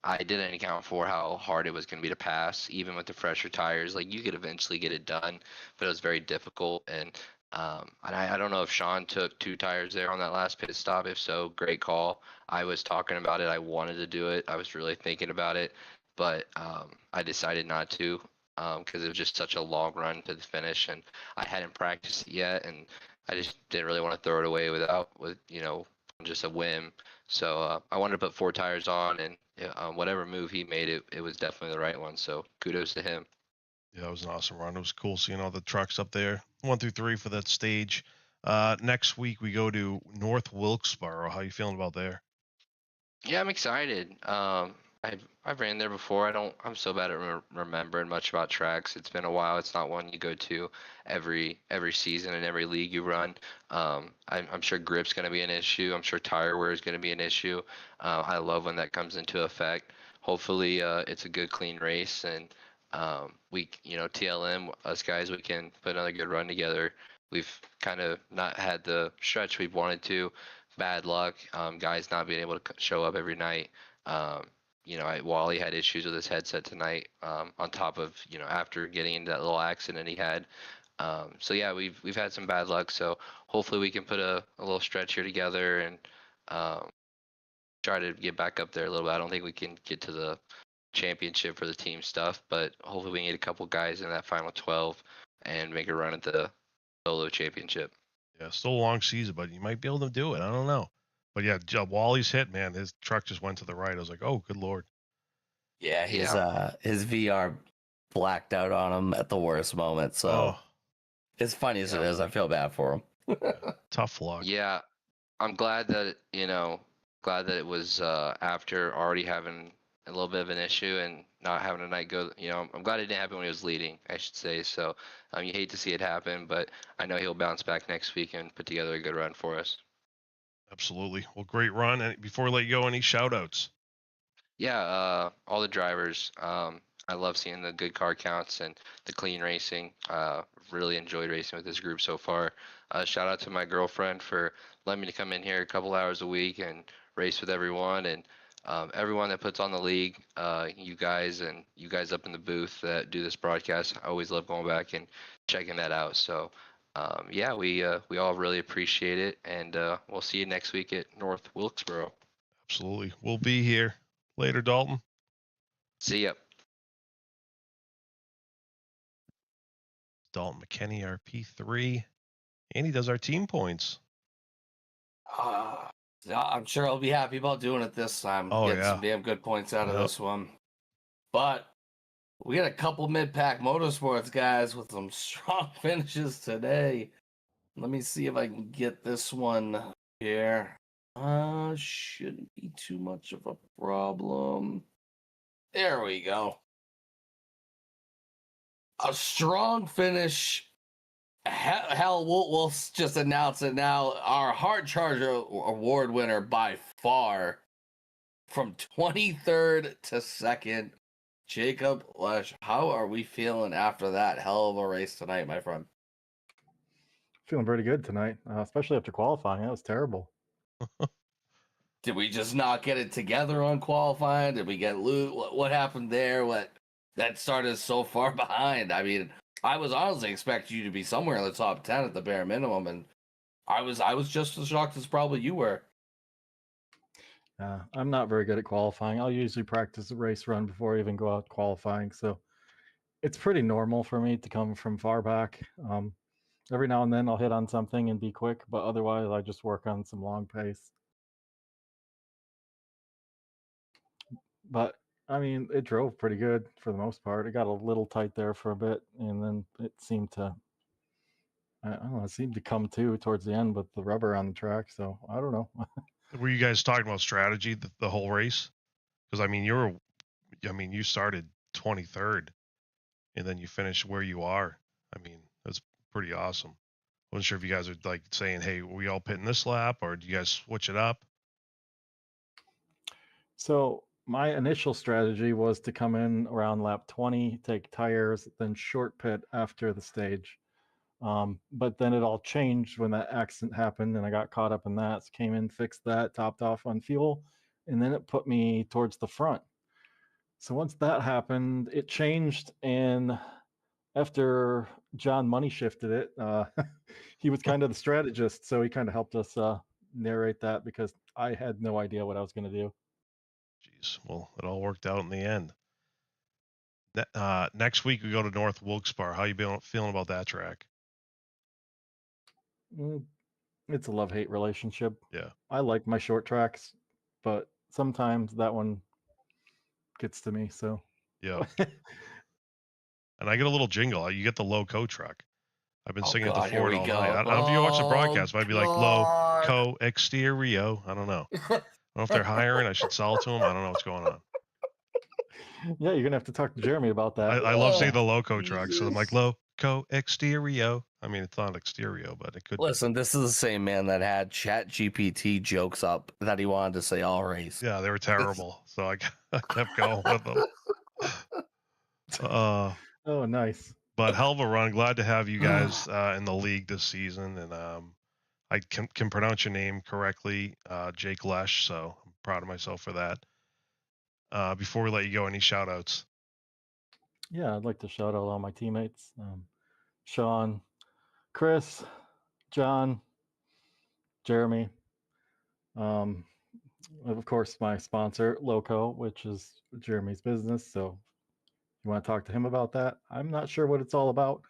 I didn't account for how hard it was going to be to pass, even with the fresher tires. Like you could eventually get it done, but it was very difficult. And I don't know if Sean took 2 tires there on that last pit stop. If so, great call. I was talking about it. I wanted to do it. I was really thinking about it, but I decided not to because it was just such a long run to the finish, and I hadn't practiced it yet, and I just didn't really want to throw it away with just a whim. So I wanted to put 4 tires on, and whatever move he made, it was definitely the right one. So kudos to him. Yeah, it was an awesome run. It was cool seeing all the trucks up there, 1 through 3 for that stage. Next week we go to North Wilkesboro. How you feeling about there? Yeah, I'm excited. I've ran there before. I'm so bad at remembering much about tracks. It's been a while. It's not one you go to every season and every league you run. I'm sure grip's going to be an issue. I'm sure tire wear is going to be an issue. I love when that comes into effect. Hopefully, it's a good clean race, and TLM us guys, we can put another good run together. We've kind of not had the stretch we've wanted to. Bad luck. Guys not being able to show up every night. Wally had issues with his headset tonight. On top of after getting into that little accident he had. So yeah, we've had some bad luck. So hopefully we can put a little stretch here together and try to get back up there a little bit. I don't think we can get to the championship for the team stuff, but hopefully we can get a couple guys in that final 12 and make a run at the solo championship. Yeah, still a long season, but you might be able to do it. I don't know. But yeah, Wally's hit, man. His truck just went to the right. I was like, oh, good lord. Yeah, Yeah. his VR blacked out on him at the worst moment. So as funny as it is, I feel bad for him. Tough luck. Yeah, I'm glad that it was after already having a little bit of an issue and not having a night go. I'm glad it didn't happen when he was leading, I should say. So you hate to see it happen, but I know he'll bounce back next week and put together a good run for us. Absolutely. Well, great run. And before we let you go, any shout outs? Yeah, all the drivers. I love seeing the good car counts and the clean racing. Really enjoyed racing with this group so far. Shout out to my girlfriend for letting me to come in here a couple hours a week and race with everyone, and everyone that puts on the league. You guys and you guys up in the booth that do this broadcast. I always love going back and checking that out. So yeah, we all really appreciate it, and we'll see you next week at North Wilkesboro. Absolutely. We'll be here. Later, Dalton. See ya. Dalton McKenney, our P3. And he does our team points. I'm sure I'll be happy about doing it this time. Oh, Getting yeah. some damn good points out of this one. But we got a couple mid-pack motorsports guys with some strong finishes today. Let me see if I can get this one here. Shouldn't be too much of a problem. There we go. A strong finish. Hell, we'll just announce it now. Our Hard Charger Award winner by far, from 23rd to 2nd, Jacob Lesh. How are we feeling after that hell of a race tonight, my friend? Feeling pretty good tonight, especially after qualifying. That was terrible. Did we just not get it together on qualifying? Did we get loot? What happened there? What that started us so far behind? I mean, I was honestly expecting you to be somewhere in the top 10 at the bare minimum, and I was just as shocked as probably you were. I'm not very good at qualifying. I'll usually practice a race run before I even go out qualifying, so it's pretty normal for me to come from far back. Every now and then I'll hit on something and be quick, but otherwise I just work on some long pace. But I mean, it drove pretty good for the most part. It got a little tight there for a bit, and then it seemed to, I don't know, it seemed to come to towards the end with the rubber on the track. So I don't know. Were you guys talking about strategy the whole race? Because I mean, you started 23rd, and then you finished where you are. I mean, that's pretty awesome. Wasn't sure if you guys are like saying, "Hey, we all pitting this lap," or do you guys switch it up? So my initial strategy was to come in around lap 20, take tires, then short pit after the stage. But then it all changed when that accident happened, and I got caught up in that. So came in, fixed that, topped off on fuel, and then it put me towards the front. So once that happened, it changed, and after John money shifted it, he was kind of the strategist, so he kind of helped us narrate that because I had no idea what I was going to do. Jeez, well, it all worked out in the end. Next week we go to North Wilkes-Barre. How you feeling about that track? It's a love-hate relationship. Yeah. I like my short tracks, but sometimes that one gets to me. So yeah. And I get a little jingle. You get the low-co truck. I've been singing God, at the Ford all go. night. I don't know if you watch the broadcast, but I'd be like low-co exterior. I don't know. I don't know if they're hiring. I should sell it to them. I don't know what's going on. Yeah, you're gonna have to talk to Jeremy about that. I love seeing the loco truck, so I'm like loco exterior. I mean, it's not exterior, but it could. Listen, this is the same man that had Chat GPT jokes up that he wanted to say all race. Yeah, they were terrible, so I kept going with them. Oh, nice. But hell of a run. Glad to have you guys in the league this season, and I can pronounce your name correctly, Jake Lesh. So I'm proud of myself for that. Before we let you go, any shout outs? Yeah, I'd like to shout out all my teammates. Sean, Chris, John, Jeremy. Of course, my sponsor, Loco, which is Jeremy's business. So if you want to talk to him about that, I'm not sure what it's all about.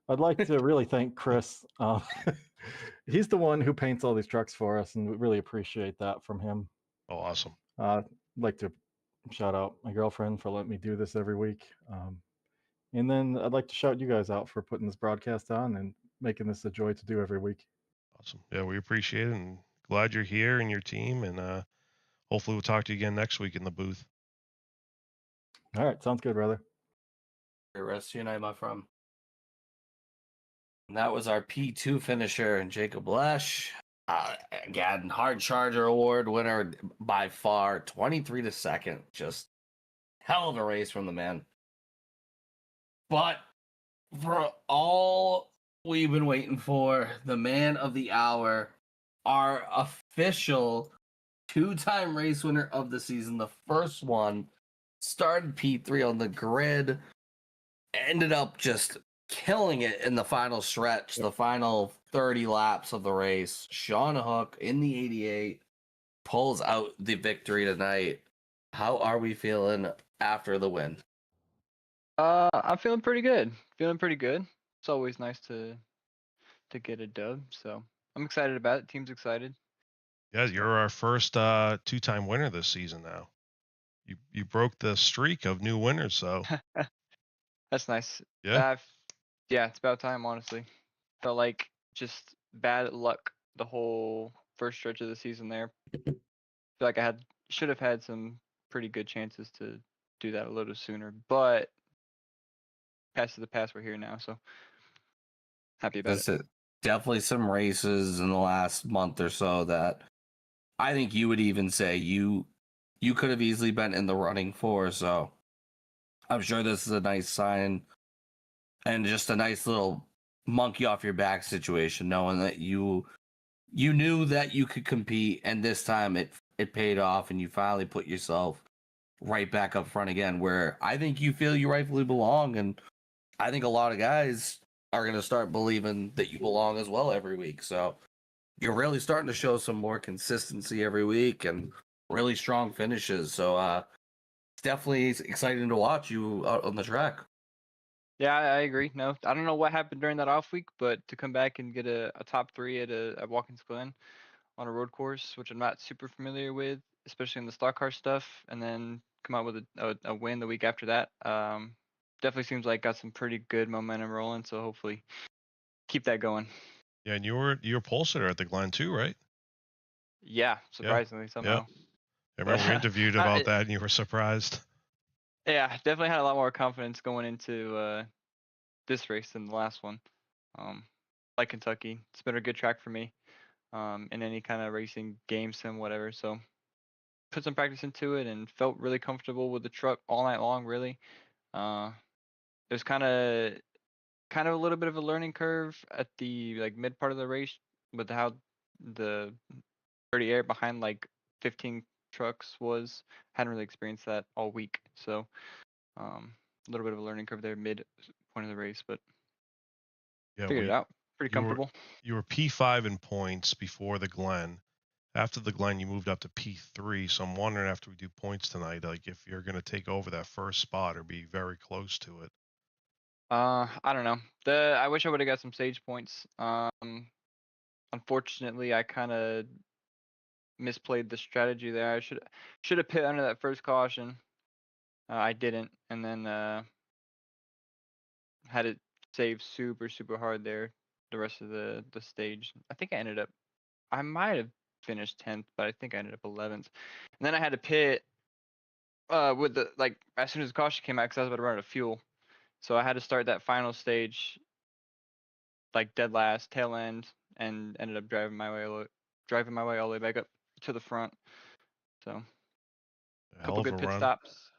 I'd like to really thank Chris. He's the one who paints all these trucks for us, and we really appreciate that from him. Oh, awesome. I'd like to shout out my girlfriend for letting me do this every week. And then I'd like to shout you guys out for putting this broadcast on and making this a joy to do every week. Awesome. Yeah, we appreciate it, and glad you're here and your team, and hopefully we'll talk to you again next week in the booth. All right, sounds good, brother. Rest of your night, my friend. And that was our P2 finisher, Jacob Lesh. Again, Hard Charger Award winner by far, 23 to second. Just hell of a race from the man. But for all we've been waiting for, the man of the hour, our official two-time race winner of the season, the first one, started P3 on the grid, ended up just killing it in the final stretch, the final 30 laps of the race. Sean Hook in the 88 pulls out the victory tonight. How are we feeling after the win? I'm feeling pretty good. It's always nice to get a dub, so I'm excited about it. Team's excited. Yeah, you're our first two-time winner this season now. You broke the streak of new winners, so That's nice. yeah. Yeah, it's about time, honestly. Felt like just bad luck the whole first stretch of the season there. Feel like I should have had some pretty good chances to do that a little sooner, but past is the past. We're here now, so happy about it. Definitely some races in the last month or so that I think you would even say you could have easily been in the running for. So I'm sure this is a nice sign and just a nice little monkey off your back situation, knowing that you knew that you could compete, and this time it it paid off, and you finally put yourself right back up front again, where I think you feel you rightfully belong, and I think a lot of guys are going to start believing that you belong as well every week. So you're really starting to show some more consistency every week and really strong finishes. So it's definitely exciting to watch you out on the track. Yeah, I agree. No, I don't know what happened during that off week, but to come back and get a top 3 at Watkins Glen on a road course, which I'm not super familiar with, especially in the stock car stuff, and then come out with a win the week after that. Definitely seems like got some pretty good momentum rolling. So hopefully keep that going. Yeah, and you were pole sitter at the Glen too, right? Yeah, surprisingly somehow. I remember we interviewed about that, and you were surprised. Yeah, definitely had a lot more confidence going into this race than the last one. Like Kentucky, it's been a good track for me in any kind of racing game sim, whatever. So put some practice into it and felt really comfortable with the truck all night long. Really, it was kind of a little bit of a learning curve at the like mid part of the race with how the dirty air behind like 15 trucks was. Hadn't really experienced that all week, so a little bit of a learning curve there mid point of the race, but Yeah, figured it out. Pretty comfortable. You were P5 in points before the Glen. After the Glen, you moved up to P3. So I'm wondering, after we do points tonight, like if you're going to take over that first spot or be very close to it. I don't know. I wish I would have got some stage points. Unfortunately, I kind of misplayed the strategy there. I should have pit under that first caution. I didn't, and then had it save super hard there. The rest of the stage, I think I might have finished 10th, but I think I ended up 11th. And then I had to pit with the like as soon as the caution came out because I was about to run out of fuel. So I had to start that final stage like dead last, tail end, and ended up driving my way all the way back up to the front. So a couple good pit stops,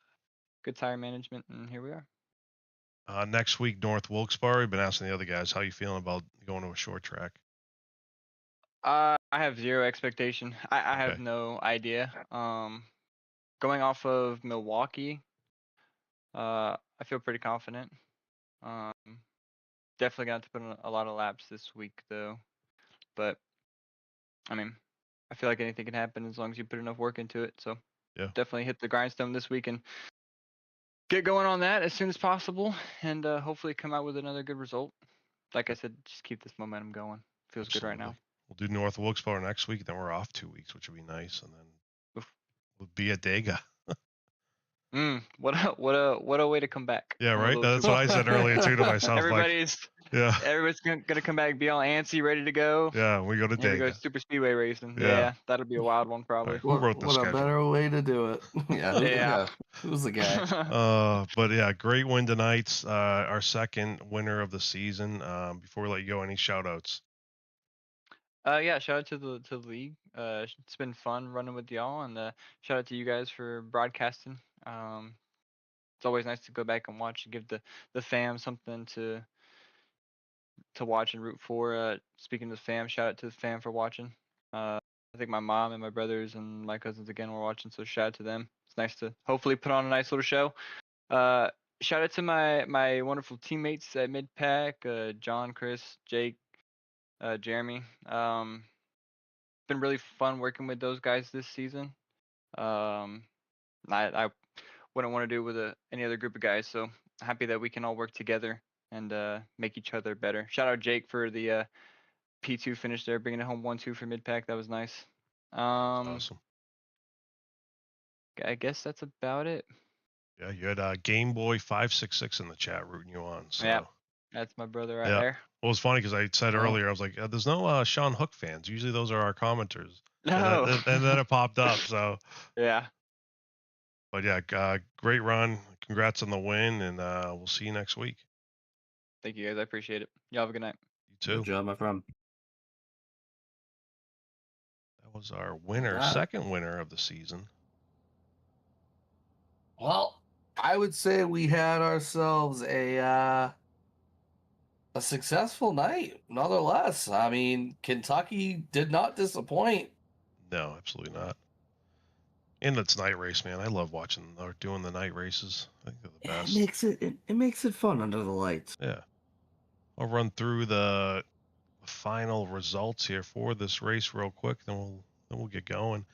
good tire management, and here we are. Next week, North Wilkes-Barre. I've been asking the other guys, how you feeling about going to a short track? I have zero expectation. I have no idea. Going off of Milwaukee, I feel pretty confident. Definitely got to put in a lot of laps this week though, but I mean, I feel like anything can happen as long as you put enough work into it. So yeah, definitely hit the grindstone this week and get going on that as soon as possible, and hopefully come out with another good result. Like I said, just keep this momentum going. Feels good right now. We'll do North Wilkes-Barre next week, then we're off 2 weeks, which would be nice, and then we'll be at Dega. What a way to come back. Yeah, right. That's what I said earlier too to myself. Everybody's gonna come back, be all antsy, ready to go. Yeah, we go to Dega. Here we go, super speedway racing. Yeah, that'll be a wild one probably. Right, who wrote the schedule? What a better way to do it. Yeah. Who's the guy? But yeah, great win tonight. Our second winner of the season. Before we let you go, any shout outs? Yeah, shout out to the league. It's been fun running with y'all, and shout out to you guys for broadcasting. It's always nice to go back and watch and give the fam something to watch and root for. Speaking of the fam, shout out to the fam for watching. I think my mom and my brothers and my cousins again were watching, so shout out to them. It's nice to hopefully put on a nice little show. Shout out to my wonderful teammates at Mid-Pack, John, Chris, Jake, Jeremy. Been really fun working with those guys this season. I wouldn't want to do it with any other group of guys, so happy that we can all work together and make each other better. Shout out Jake for the P2 finish there, bringing it home 1-2 for Mid-Pack. That was nice. Awesome. I guess that's about it. Yeah, you had Game Boy 566 in the chat rooting you on. So. Yeah, that's my brother right there. Well, it's funny because I said earlier, I was like, there's no Sean Hook fans. Usually those are our commenters. No. And then it popped up. So yeah. But yeah, great run. Congrats on the win, and we'll see you next week. Thank you guys. I appreciate it. Y'all have a good night. You too. Good job, my friend. That was our winner, second winner of the season. Well, I would say we had ourselves a successful night, nonetheless. I mean, Kentucky did not disappoint. No, absolutely not. And it's night race, man. I love watching or doing the night races. I think they're the Yeah, best. it makes it fun under the lights. Yeah. I'll run through the final results here for this race real quick, then we'll get going.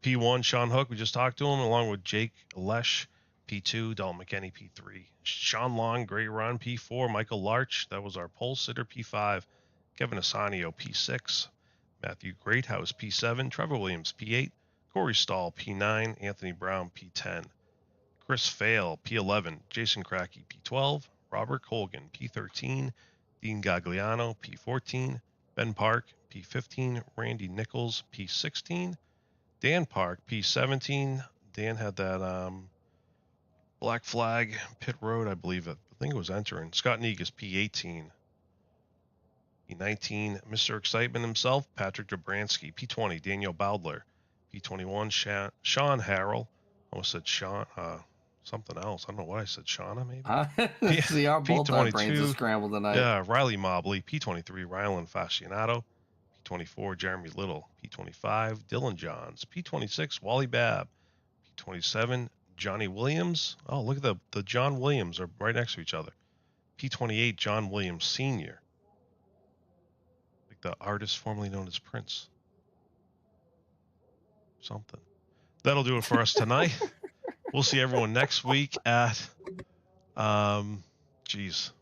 P1, Sean Hook, we just talked to him, along with Jake Lesh. P2, Dalton McKinney. P3, Sean Long, great run. P4, Michael Larch, that was our pole sitter. P5, Kevin Asanio. P6, Matthew Greathouse. P7, Trevor Williams. P8, Corey Stahl. P9, Anthony Brown. P10, Chris Fail. P11, Jason Cracky. P12, Robert Colgan. P13, Dean Gagliano. P14, Ben Park. P15, Randy Nichols. P16, Dan Park. P17, Dan had that black flag pit road, I believe. I think it was entering. Scott Negus. P18. P19, Mr. Excitement himself, Patrick Dobransky. P20, Daniel Bowdler. P21, Sean Harrell. I almost said Sean, something else. I don't know what I said. Shauna, maybe? See, both our brains are P22, scrambled tonight. yeah, Riley Mobley. P23, Rylan Fascianato. P24, Jeremy Little. P25, Dylan Johns. P26, Wally Babb. P27, Johnny Williams. Oh, look at the John Williams are right next to each other. P28, John Williams Sr., like the artist formerly known as Prince. Something. That'll do it for us tonight. We'll see everyone next week at, I just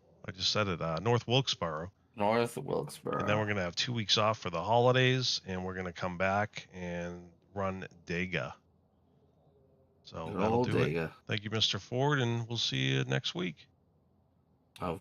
said it, North Wilkesboro. North Wilkesboro. And then we're going to have 2 weeks off for the holidays, and we're going to come back and run Dega. So that'll do it. Thank you, Mr. Ford, and we'll see you next week. Of course.